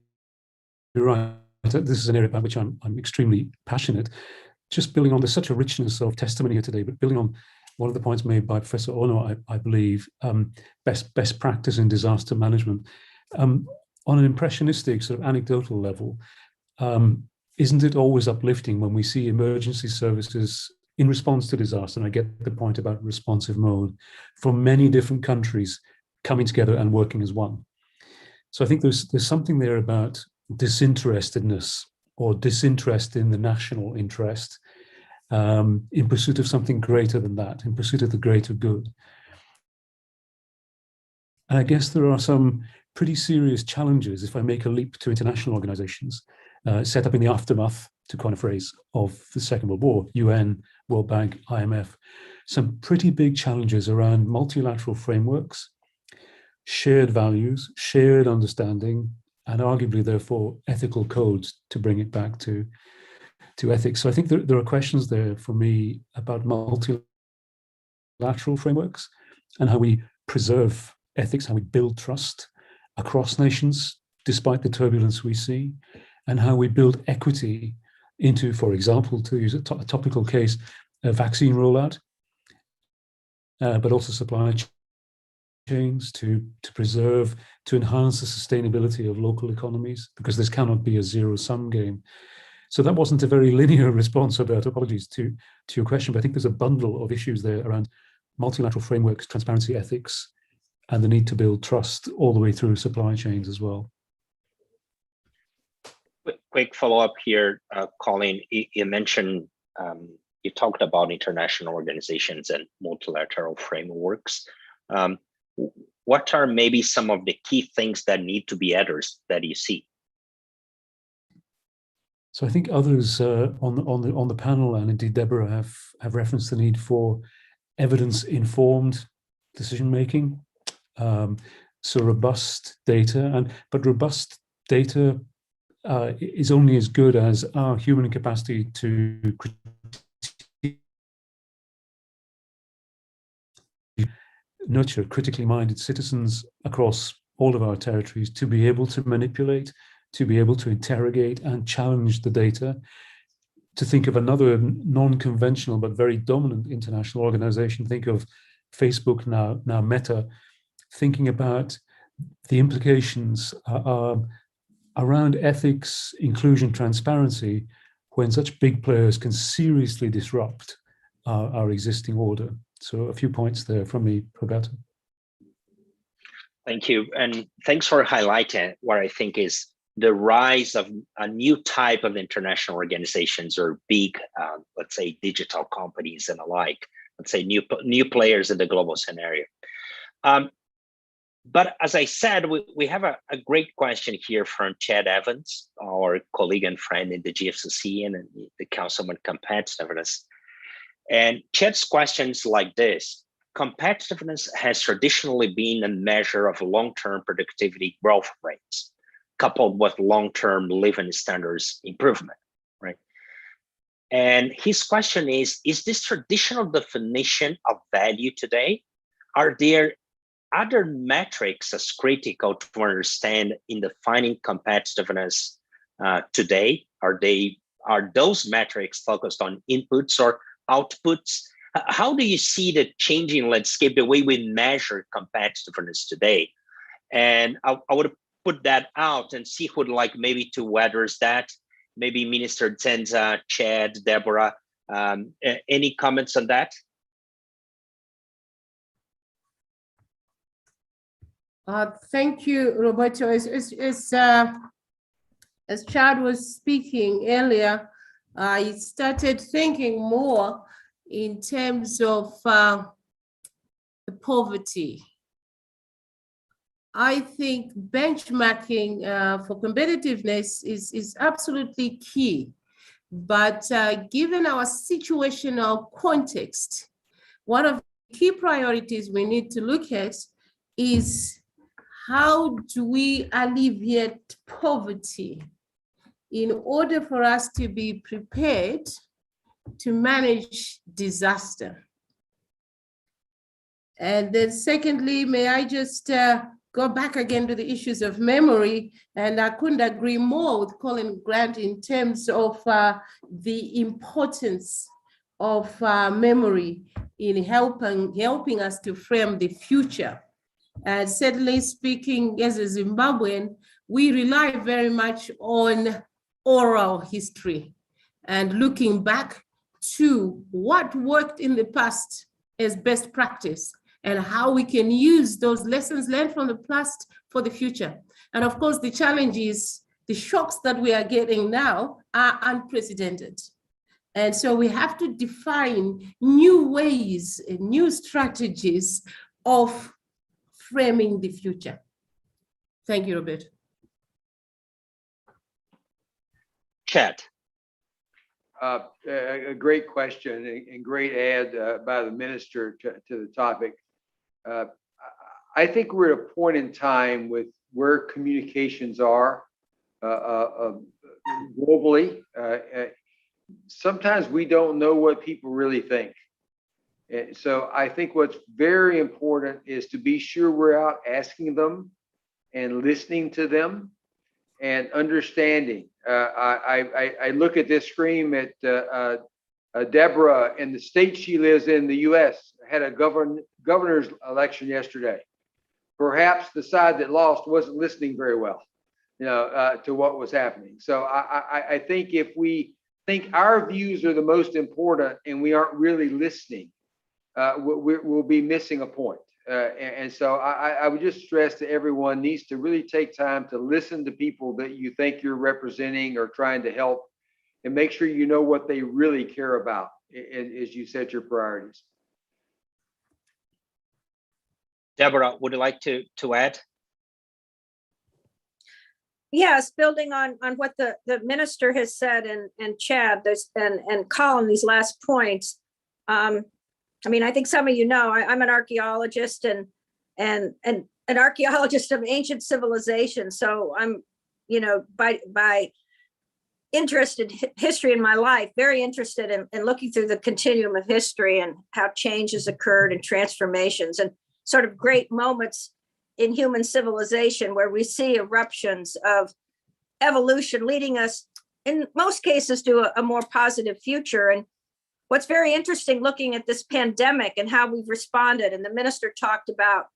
S4: you're right, this is an area about which I'm extremely passionate. Just building on, there's such a richness of testimony here today, but building on one of the points made by Professor Ono, I believe, best practice in disaster management. On an impressionistic sort of anecdotal level, isn't it always uplifting when we see emergency services in response to disaster, and I get the point about responsive mode, from many different countries coming together and working as one. So I think there's something there about disinterestedness or disinterest in the national interest, in pursuit of something greater than that, in pursuit of the greater good. And I guess there are some pretty serious challenges, if I make a leap to international organizations, set up in the aftermath, to coin a phrase, of the Second World War, UN, World Bank, IMF, some pretty big challenges around multilateral frameworks, shared values, shared understanding, and arguably, therefore, ethical codes to bring it back to ethics. So I think there are questions there for me about multilateral frameworks and how we preserve ethics, how we build trust across nations, despite the turbulence we see, and how we build equity into, for example, to use a topical case, a vaccine rollout, but also supply chains to preserve, to enhance the sustainability of local economies, because this cannot be a zero-sum game. So that wasn't a very linear response, Roberto, apologies to your question, but I think there's a bundle of issues there around multilateral frameworks, transparency, ethics, and the need to build trust all the way through supply chains as well.
S2: Quick follow-up here, Colleen. You mentioned you talked about international organizations and multilateral frameworks. What are maybe some of the key things that need to be addressed that you see?
S4: So I think others on the panel, and indeed Deborah, have referenced the need for evidence-informed decision making. So robust data, but robust data is only as good as our human capacity to nurture critically minded citizens across all of our territories to be able to manipulate, to be able to interrogate and challenge the data. To think of another non-conventional but very dominant international organization, think of Facebook, now Meta, thinking about the implications around ethics, inclusion, transparency, when such big players can seriously disrupt our existing order. So a few points there from me, Roberto.
S2: Thank you, and thanks for highlighting what I think is the rise of a new type of international organizations or big, let's say, digital companies and alike, let's say new players in the global scenario. But as I said, we have a great question here from Chad Evans, our colleague and friend in the GFCC and the Council on Competitiveness. And Chad's question is like this: competitiveness has traditionally been a measure of long-term productivity growth rates, coupled with long-term living standards improvement, right? And his question is this traditional definition of value today? Are there other metrics as critical to understand in defining competitiveness today? Are those metrics focused on inputs or outputs? How do you see the changing landscape, the way we measure competitiveness today? And I would put that out and see who would like maybe to address that. Maybe Minister Zenza, Chad, Deborah, any comments on that?
S5: Thank you, Roberto. As Chad was speaking earlier, I started thinking more in terms of the poverty. I think benchmarking for competitiveness is absolutely key. But given our situational context, one of the key priorities we need to look at is how do we alleviate poverty in order for us to be prepared to manage disaster. And then secondly, may I just go back again to the issues of memory, and I couldn't agree more with Colin Grant in terms of the importance of memory in helping us to frame the future. And certainly speaking as a Zimbabwean, we rely very much on oral history and looking back to what worked in the past as best practice and how we can use those lessons learned from the past for the future. And of course, the challenge is the shocks that we are getting now are unprecedented. And so we have to define new ways and new strategies of framing the future. Thank you, Robert.
S2: Chad.
S8: A great question and great add by the minister to the topic. I think we're at a point in time with where communications are globally. Sometimes we don't know what people really think. So I think what's very important is to be sure we're out asking them and listening to them and understanding. I look at this screen at Deborah in the state she lives in, the US, had a governor's election yesterday. Perhaps the side that lost wasn't listening very well, to what was happening. So I think if we think our views are the most important and we aren't really listening, we'll be missing a point. And so I would just stress that everyone needs to really take time to listen to people that you think you're representing or trying to help, and make sure you know what they really care about as you set your priorities.
S2: Deborah, would you like to add?
S3: Yes, building on what the minister has said and Chad and Colin, these last points. I mean, I think some of you know I'm an archaeologist and an archaeologist of ancient civilization. So I'm, by interested history in my life, very interested in looking through the continuum of history and how change has occurred and transformations and sort of great moments in human civilization where we see eruptions of evolution leading us in most cases to a more positive future. And what's very interesting looking at this pandemic and how we've responded, and the minister talked about,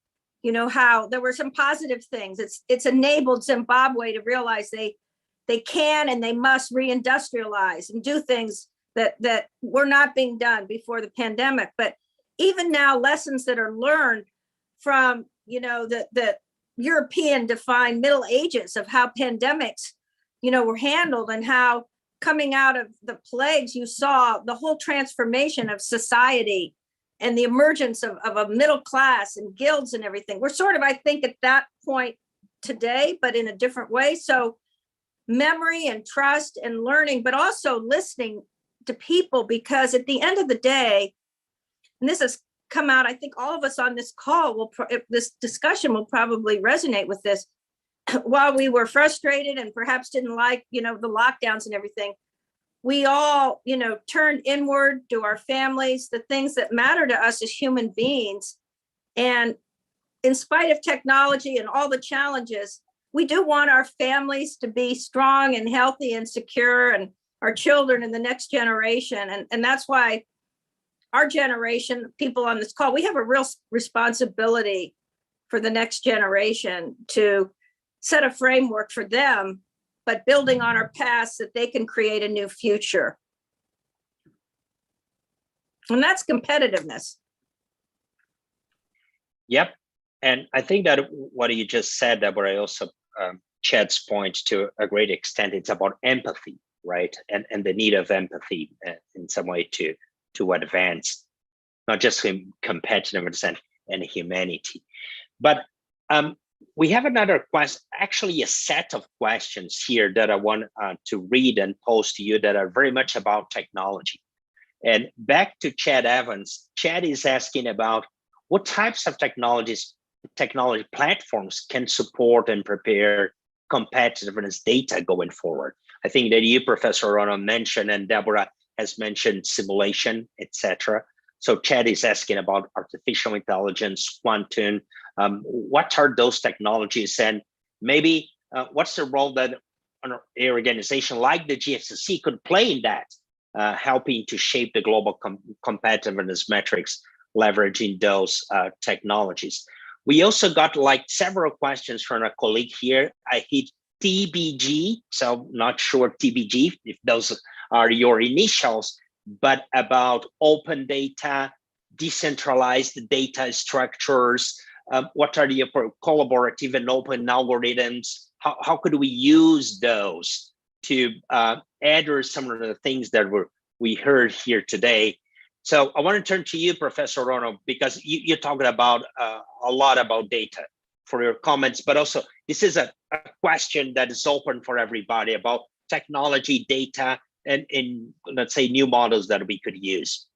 S3: how there were some positive things. It's enabled Zimbabwe to realize they can and they must reindustrialize and do things that were not being done before the pandemic. But even now, lessons that are learned from the European defined Middle Ages of how pandemics, were handled, and how coming out of the plagues, you saw the whole transformation of society and the emergence of a middle class and guilds and everything. We're sort of, I think, at that point today, but in a different way. So memory and trust and learning, but also listening to people, because at the end of the day, and this has come out, I think all of us on this call this discussion will probably resonate with this. While we were frustrated and perhaps didn't like, the lockdowns and everything, we all, turned inward to our families, the things that matter to us as human beings. And in spite of technology and all the challenges, we do want our families to be strong and healthy and secure, and our children and the next generation. And that's why our generation, people on this call, we have a real responsibility for the next generation to set a framework for them, but building on our past that they can create a new future. And that's competitiveness.
S2: Yep. And I think that what you just said, Deborah, also Chad's point to a great extent, it's about empathy, right? And the need of empathy in some way to advance, not just in competitiveness and humanity. But we have another question, actually a set of questions here that I want to read and pose to you that are very much about technology. And back to Chad Evans, Chad is asking about what types of technology platforms can support and prepare competitiveness data going forward. I think that you, Professor Rono, mentioned, and Deborah has mentioned simulation, etc. So Chad is asking about artificial intelligence, quantum. What are those technologies, and maybe what's the role that an organization like the GFCC could play in that, helping to shape the global competitiveness metrics, leveraging those technologies. We also got several questions from a colleague here. I hit TBG, so not sure TBG if those are your initials, but about open data, decentralized data structures. What are the collaborative and open algorithms? How could we use those to address some of the things that we heard here today? So I want to turn to you, Professor Rono, because you're talking about a lot about data for your comments, but also this is a question that is open for everybody about technology, data, and let's say new models that we could use.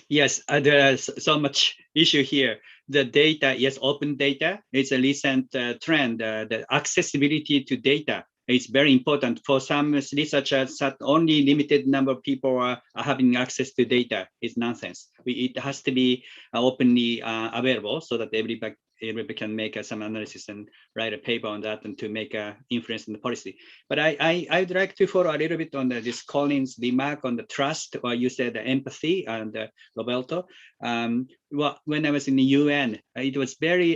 S7: Yes, there's so much issue here. The data, yes, open data is a recent trend. The accessibility to data is very important. For some researchers, that only limited number of people are having access to data is nonsense. It has to be openly available so that everybody can make some analysis and write a paper on that and to make an influence in the policy. But I'd like to follow a little bit on this Colin's remark on the trust, or you said the empathy, and Roberto. Well, when I was in the UN, it was very,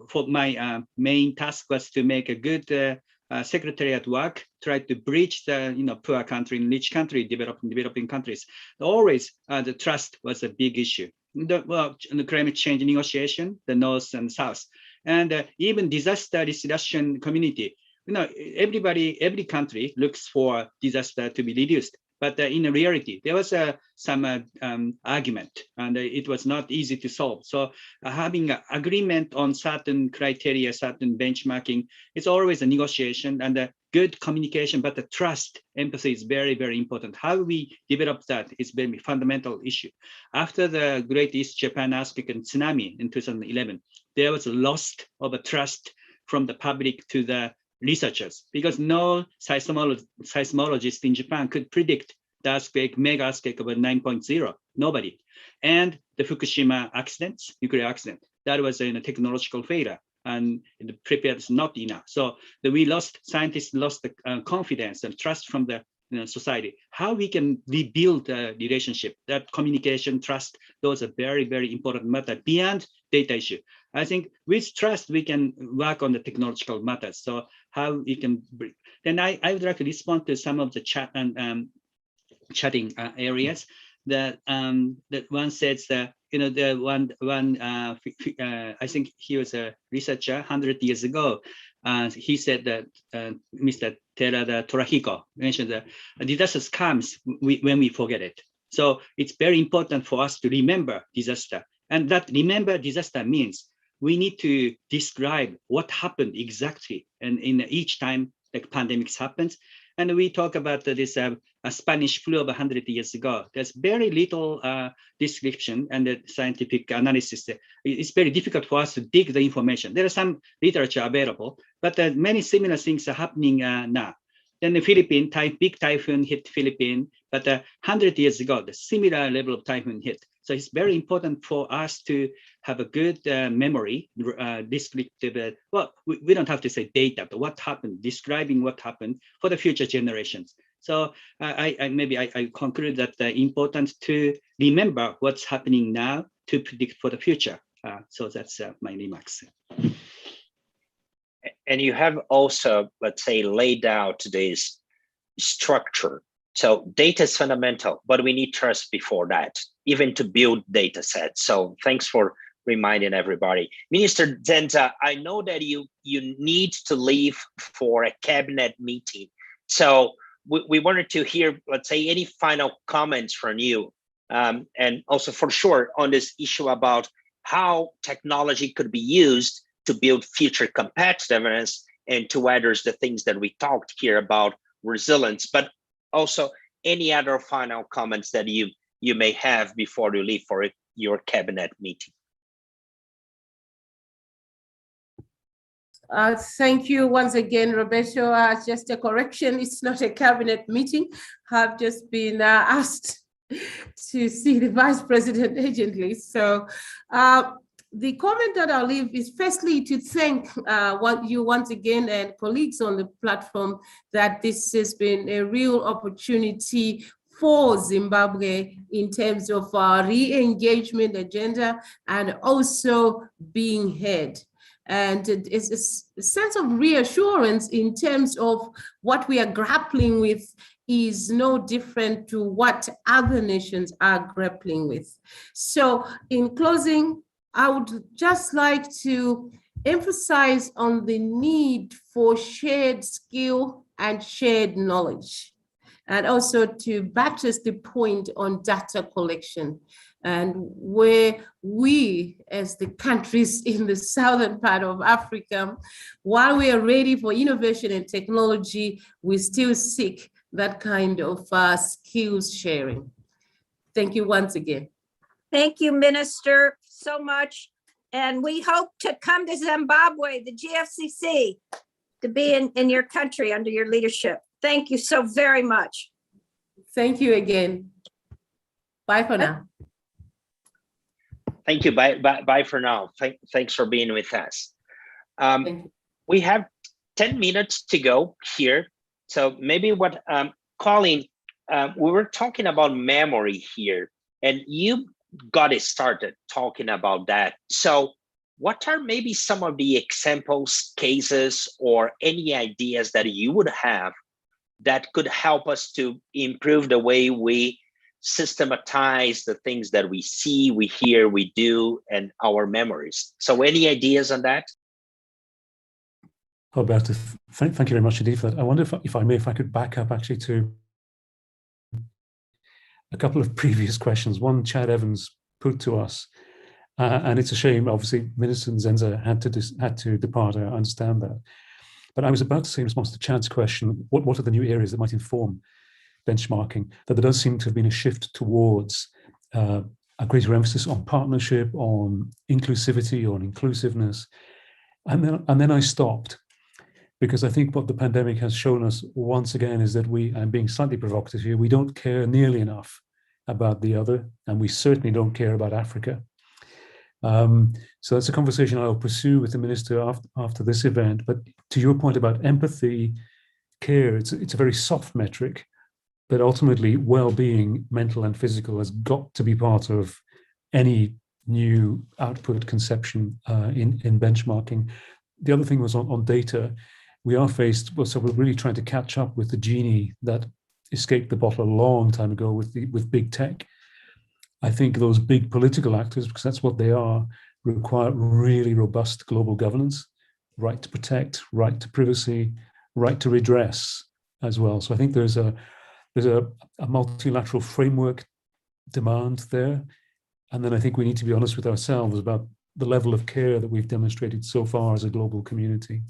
S7: for my main task was to make a good secretariat work, try to bridge the poor country and rich country, developing countries. Always the trust was a big issue. The climate change negotiation, the North and South, and even disaster reduction community. Every country looks for disaster to be reduced, But in reality, there was some argument, and it was not easy to solve. So having an agreement on certain criteria, certain benchmarking, it's always a negotiation and a good communication, but the trust, empathy is very, very important. How we develop that is a very fundamental issue. After the Great East Japan earthquake and tsunami in 2011, there was a loss of a trust from the public to the researchers, because no seismologist in Japan could predict the earthquake, mega earthquake of 9.0, nobody. And the Fukushima accidents, nuclear accident, that was a technological failure, and the preparedness not enough. So scientists lost the confidence and trust from the society. How we can rebuild a relationship, that communication, trust, those are very, very important matter beyond data issue. I think with trust, we can work on the technological matters. So how we can bring, then I would like to respond to some of the chat and chatting areas that one says that, the one I think he was a researcher 100 years ago. He said that Mr. Terada Torahiko mentioned that disasters comes when we forget it. So it's very important for us to remember disaster. And that remember disaster means we need to describe what happened exactly. And in each time the pandemics happens, and we talk about this Spanish flu of 100 years ago. There's very little description and the scientific analysis. It's very difficult for us to dig the information. There are some literature available, but many similar things are happening now. Then the Philippines, big typhoon hit Philippines, but 100 years ago, the similar level of typhoon hit. So it's very important for us to have a good memory, descriptive. Well, we don't have to say data, but what happened, describing what happened for the future generations. So I conclude that important to remember what's happening now to predict for the future. So that's my remarks.
S2: And you have also, let's say, laid out this structure. So data is fundamental, but we need trust before that, even to build data sets. So thanks for reminding everybody. Minister Zenza, I know that you need to leave for a cabinet meeting. So we wanted to hear, let's say, any final comments from you. And also for sure on this issue about how technology could be used to build future competitiveness and to address the things that we talked here about resilience, but also any other final comments that you may have before you leave for your cabinet meeting.
S5: Thank you once again, Roberto. Just a correction, it's not a cabinet meeting. I've just been asked to see the vice president urgently. So the comment that I'll leave is firstly to thank you once again and colleagues on the platform that this has been a real opportunity for Zimbabwe in terms of our re-engagement agenda and also being heard. And it's a sense of reassurance in terms of what we are grappling with is no different to what other nations are grappling with. So in closing, I would just like to emphasize on the need for shared skill and shared knowledge, and also to buttress the point on data collection, and where we, as the countries in the southern part of Africa, while we are ready for innovation and technology, we still seek that kind of skills sharing. Thank you once again.
S3: Thank you, Minister, so much. And we hope to come to Zimbabwe, the GFCC, to be in your country under your leadership. Thank you so very much.
S5: Thank you again. Bye for now.
S2: Thank you. Bye for now. Thanks for being with us. We have 10 minutes to go here. So maybe what, Colin, we were talking about memory here, and you got it started talking about that. So what are maybe some of the examples, cases, or any ideas that you would have that could help us to improve the way we systematize the things that we see, we hear, we do, and our memories? So any ideas on that?
S4: Roberto, thank you very much indeed for that. I wonder if I may, if I could back up actually to a couple of previous questions. One Chad Evans put to us, and it's a shame, obviously, Minister Nzenza had to depart, I understand that. But I was about to say in response to Chad's question, what are the new areas that might inform benchmarking, that there does seem to have been a shift towards a greater emphasis on partnership, on inclusivity, on inclusiveness. And then I stopped, because I think what the pandemic has shown us once again is that I'm being slightly provocative here, we don't care nearly enough about the other, and we certainly don't care about Africa. So that's a conversation I'll pursue with the minister after this event. But to your point about empathy, care, it's a very soft metric, but ultimately well-being, mental and physical, has got to be part of any new output conception in benchmarking. The other thing was on data. We are faced, so we're really trying to catch up with the genie that escaped the bottle a long time ago with big tech. I think those big political actors, because that's what they are, require really robust global governance, right to protect, right to privacy, right to redress as well. So I think there's a multilateral framework demand there. And then I think we need to be honest with ourselves about the level of care that we've demonstrated so far as a global community.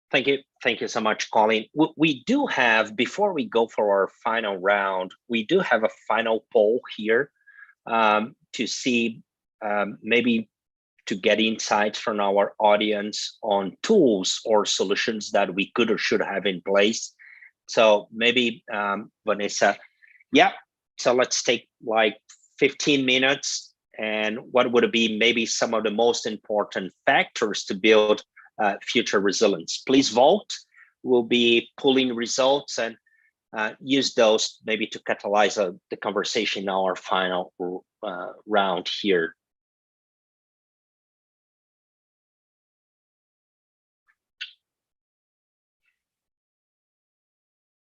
S2: Thank you. Thank you so much, Colin. We do have, before we go for our final round, we do have a final poll here to see maybe to get insights from our audience on tools or solutions that we could or should have in place. So maybe Vanessa, yeah. So let's take like 15 minutes, and what would be maybe some of the most important factors to build future resilience? Please vote. We'll be pulling results and use those maybe to catalyze the conversation in our final round here.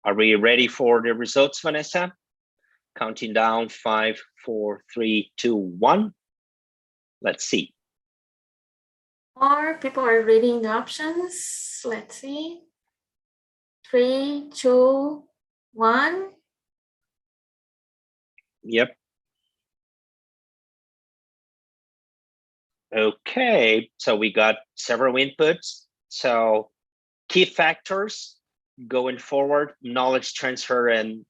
S2: Are we ready for the results, Vanessa? Counting down 5, 4, 3, 2, 1. Let's see.
S9: More people are reading the options. Let's see. 3, 2, 1.
S2: Yep. Okay, so we got several inputs. So key factors going forward, knowledge transfer and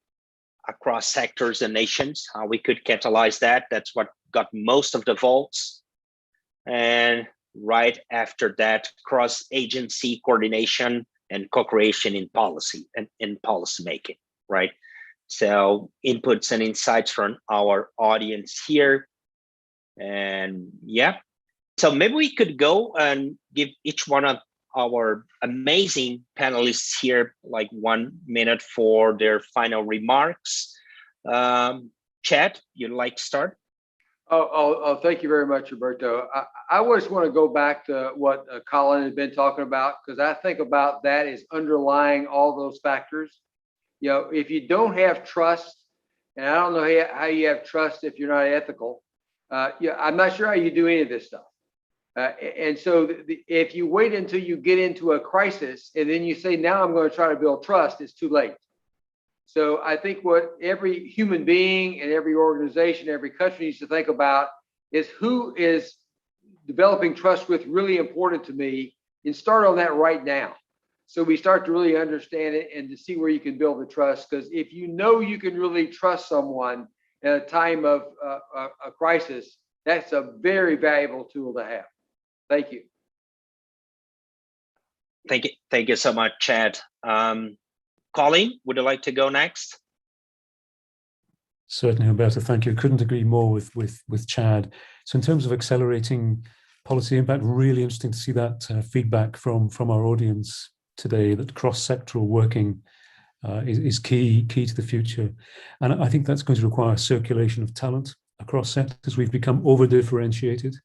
S2: across sectors and nations, how we could catalyze that. That's what got most of the votes. And right after that, cross-agency coordination and co-creation in policy and in policy making, right? So inputs and insights from our audience here. And yeah, so maybe we could go and give each one of our amazing panelists here like 1 minute for their final remarks. Chad, you'd like to start?
S8: Oh, thank you very much, Roberto. I just want to go back to what Colin has been talking about, because I think about that as underlying all those factors. You know, if you don't have trust, and I don't know how you have trust if you're not ethical, yeah, I'm not sure how you do any of this stuff. And so if you wait until you get into a crisis and then you say, now I'm going to try to build trust, it's too late. So I think what every human being and every organization, every country needs to think about is who is developing trust with really important to me, and start on that right now. So we start to really understand it and to see where you can build the trust. Because if you know you can really trust someone in a time of a crisis, that's a very valuable tool to have. Thank you.
S2: Thank you so much, Chad. Colin, would you like to go next?
S4: Certainly, Roberto, thank you. Couldn't agree more with Chad. So in terms of accelerating policy impact, really interesting to see that feedback from our audience today, that cross-sectoral working is key to the future. And I think that's going to require circulation of talent across sectors. We've become over-differentiated.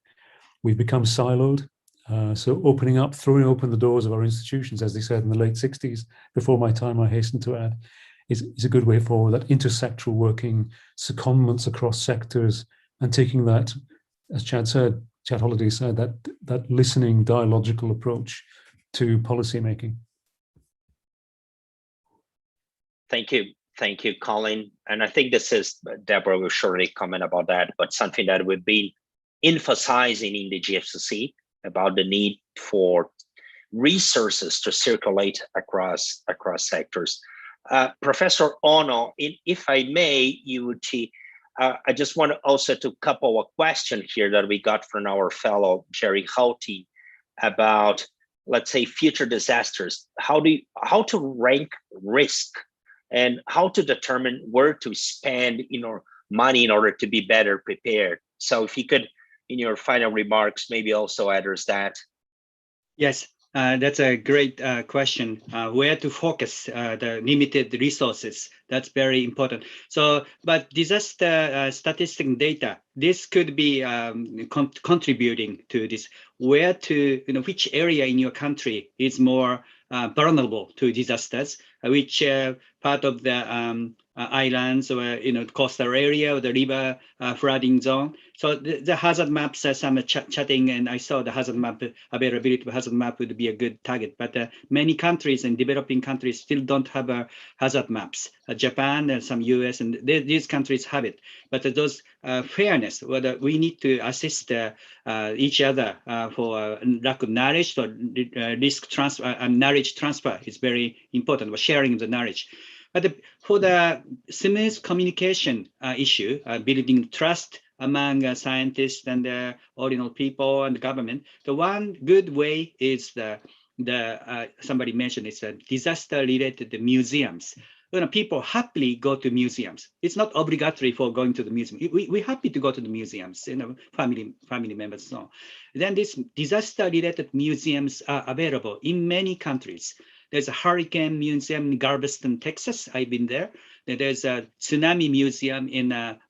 S4: We've become siloed. So opening up, throwing open the doors of our institutions, as they said in the late 60s, before my time, I hasten to add, is a good way forward. That intersectoral working, secondments across sectors, and taking that, as Chad Holliday said, that listening, dialogical approach to policy making.
S2: Thank you, Colin. And I think this is, Deborah will surely comment about that, but something that we've been emphasizing in the GFCC about the need for resources to circulate across sectors. Professor Ono, if I may, I just want to also to couple a question here that we got from our fellow Jerry Houghty about, let's say, future disasters. How to rank risk and how to determine where to spend money in order to be better prepared. So if you could, in your final remarks, maybe also address that.
S7: Yes, that's a great question. Where to focus the limited resources? That's very important. So, but disaster statistic data, this could be contributing to this. Where to, which area in your country is more vulnerable to disasters? Which part of the islands or coastal area or the river flooding zone? So the hazard maps, some chatting, and I saw the hazard map availability of hazard map would be a good target. But many countries and developing countries still don't have hazard maps. Japan and some US and these countries have it. But those fairness, whether we need to assist each other for lack of knowledge or risk transfer and knowledge transfer is very important. Sharing the knowledge. But for the smooth communication issue, building trust among scientists and ordinary people and the government, the one good way is somebody mentioned it's disaster-related museums. People happily go to museums. It's not obligatory for going to the museum. We're happy to go to the museums, family members. So then these disaster-related museums are available in many countries. There's a hurricane museum in Galveston, Texas. I've been there. There's a tsunami museum in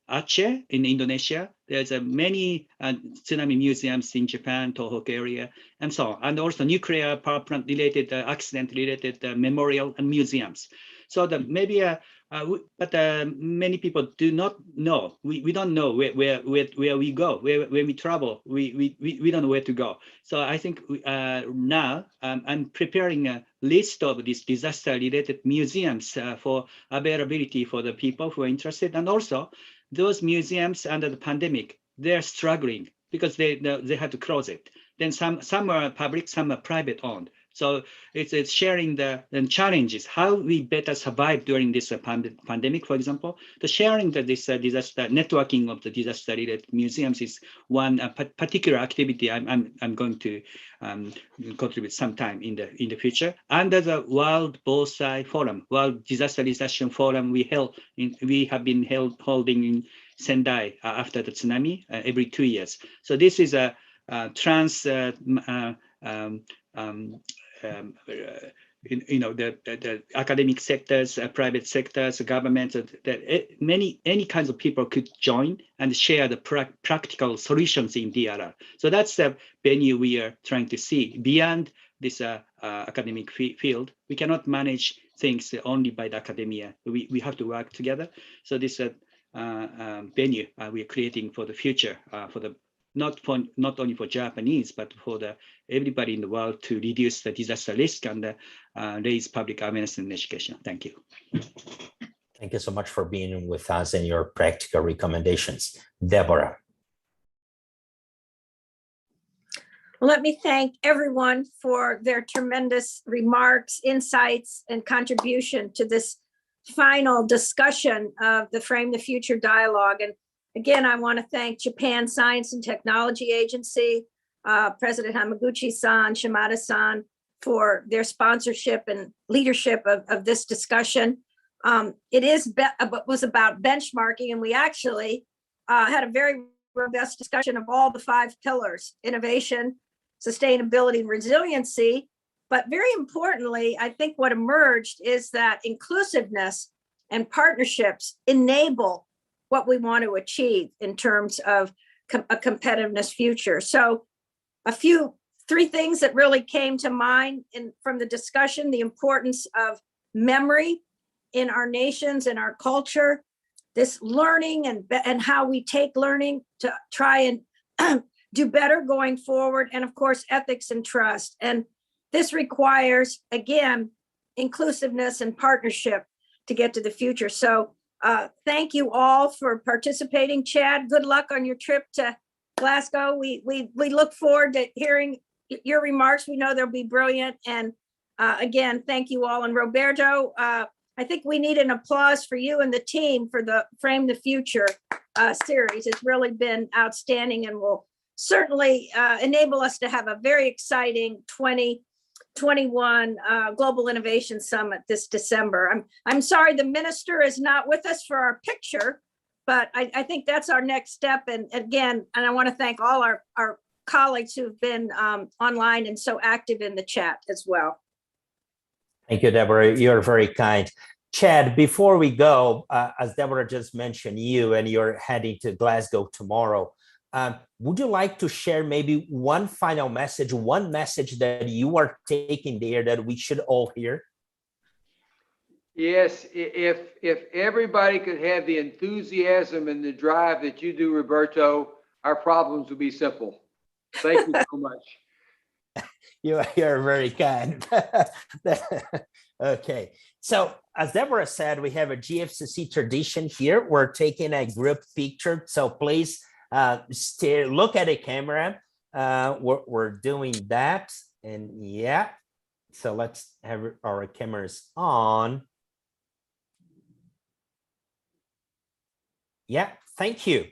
S7: Aceh in Indonesia. There's many tsunami museums in Japan, Tohoku area, and so on. And also nuclear power plant related, accident related memorial and museums. So maybe, but many people do not know. We don't know where we go, where we travel. We don't know where to go. So I think now I'm preparing a list of these disaster-related museums for availability for the people who are interested, and also those museums under the pandemic, they're struggling because they had to close it. Then some are public, some are private owned. So it's sharing the challenges, how we better survive during this pandemic, for example. The sharing this disaster, networking of the disaster-related museums is one particular activity I'm going to contribute sometime in the future. Under the World Bosai Forum, World Disaster Risk Action Forum, we have been holding in Sendai after the tsunami every 2 years. So this is a the academic sectors, private sectors, governments, any kinds of people could join and share the practical solutions in DRR. So that's the venue we are trying to see. Beyond this academic field, we cannot manage things only by the academia. We have to work together. So this venue we are creating for the future, not only for Japanese, but for everybody in the world to reduce the disaster risk and raise public awareness and education. Thank you.
S10: Thank you so much for being with us and your practical recommendations. Deborah.
S3: Let me thank everyone for their tremendous remarks, insights, and contribution to this final discussion of the Frame the Future dialogue. And again, I want to thank Japan Science and Technology Agency, President Hamaguchi-san, Shimada-san, for their sponsorship and leadership of this discussion. It was about benchmarking, and we actually had a very robust discussion of all the 5 pillars: innovation, sustainability, and resiliency. But very importantly, I think what emerged is that inclusiveness and partnerships enable what we want to achieve in terms of a competitiveness future. So 3 things that really came to mind from the discussion: the importance of memory in our nations and our culture, this learning and how we take learning to try and do better going forward, and of course, ethics and trust. And this requires, again, inclusiveness and partnership get to the future. So thank you all for participating. Chad, good luck on your trip to Glasgow. We look forward to hearing your remarks. We know they'll be brilliant. And again, thank you all. And Roberto, I think we need an applause for you and the team for the Frame the Future series. It's really been outstanding and will certainly enable us to have a very exciting 2021 Global Innovation Summit this December. I'm sorry the minister is not with us for our picture, but I think that's our next step. And again, and I want to thank all our colleagues who've been online and so active in the chat as well. Thank you, Deborah. You're very kind. Chad, before we go, as Deborah just mentioned, you and you're heading to Glasgow tomorrow. Would you like to share maybe one final message, one message that you are taking there that we should all hear?
S8: Yes, if everybody could have the enthusiasm and the drive that you do, Roberto, our problems would be simple. Thank you so much. You're very kind.
S10: Okay, so as Deborah said, we have a GFCC tradition here. We're taking a group picture, so please look at the camera. We're doing that, and yeah, so let's have our cameras on. Yeah, thank you.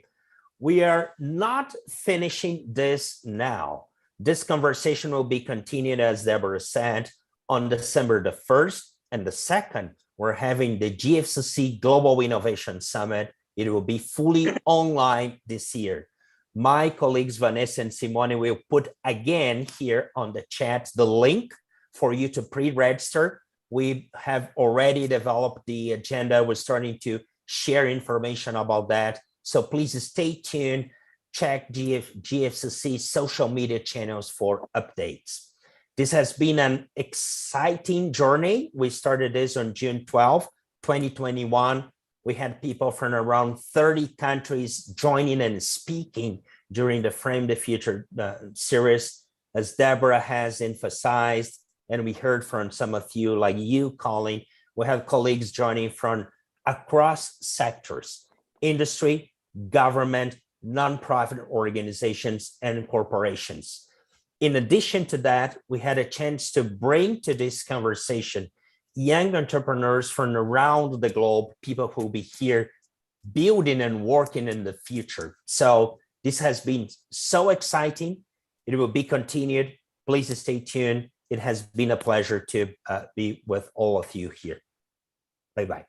S10: We are not finishing this now. This conversation will be continued, as Deborah said, on December the 1st and the 2nd. We're having the GFCC Global Innovation Summit. It will be fully online this year. My colleagues Vanessa and Simone will put again here on the chat the link for you to pre-register. We have already developed the agenda. We're starting to share information about that. So please stay tuned. Check GFCC social media channels for updates. This has been an exciting journey. We started this on June 12, 2021. We had people from around 30 countries joining and speaking during the Frame the Future series, as Deborah has emphasized, and we heard from some of you, like you, Colin. We have colleagues joining from across sectors, industry, government, nonprofit organizations, and corporations. In addition to that, we had a chance to bring to this conversation young entrepreneurs from around the globe, people who will be here building and working in the future. So this has been so exciting. It will be continued. Please stay tuned. It has been a pleasure to be with all of you here. Bye-bye.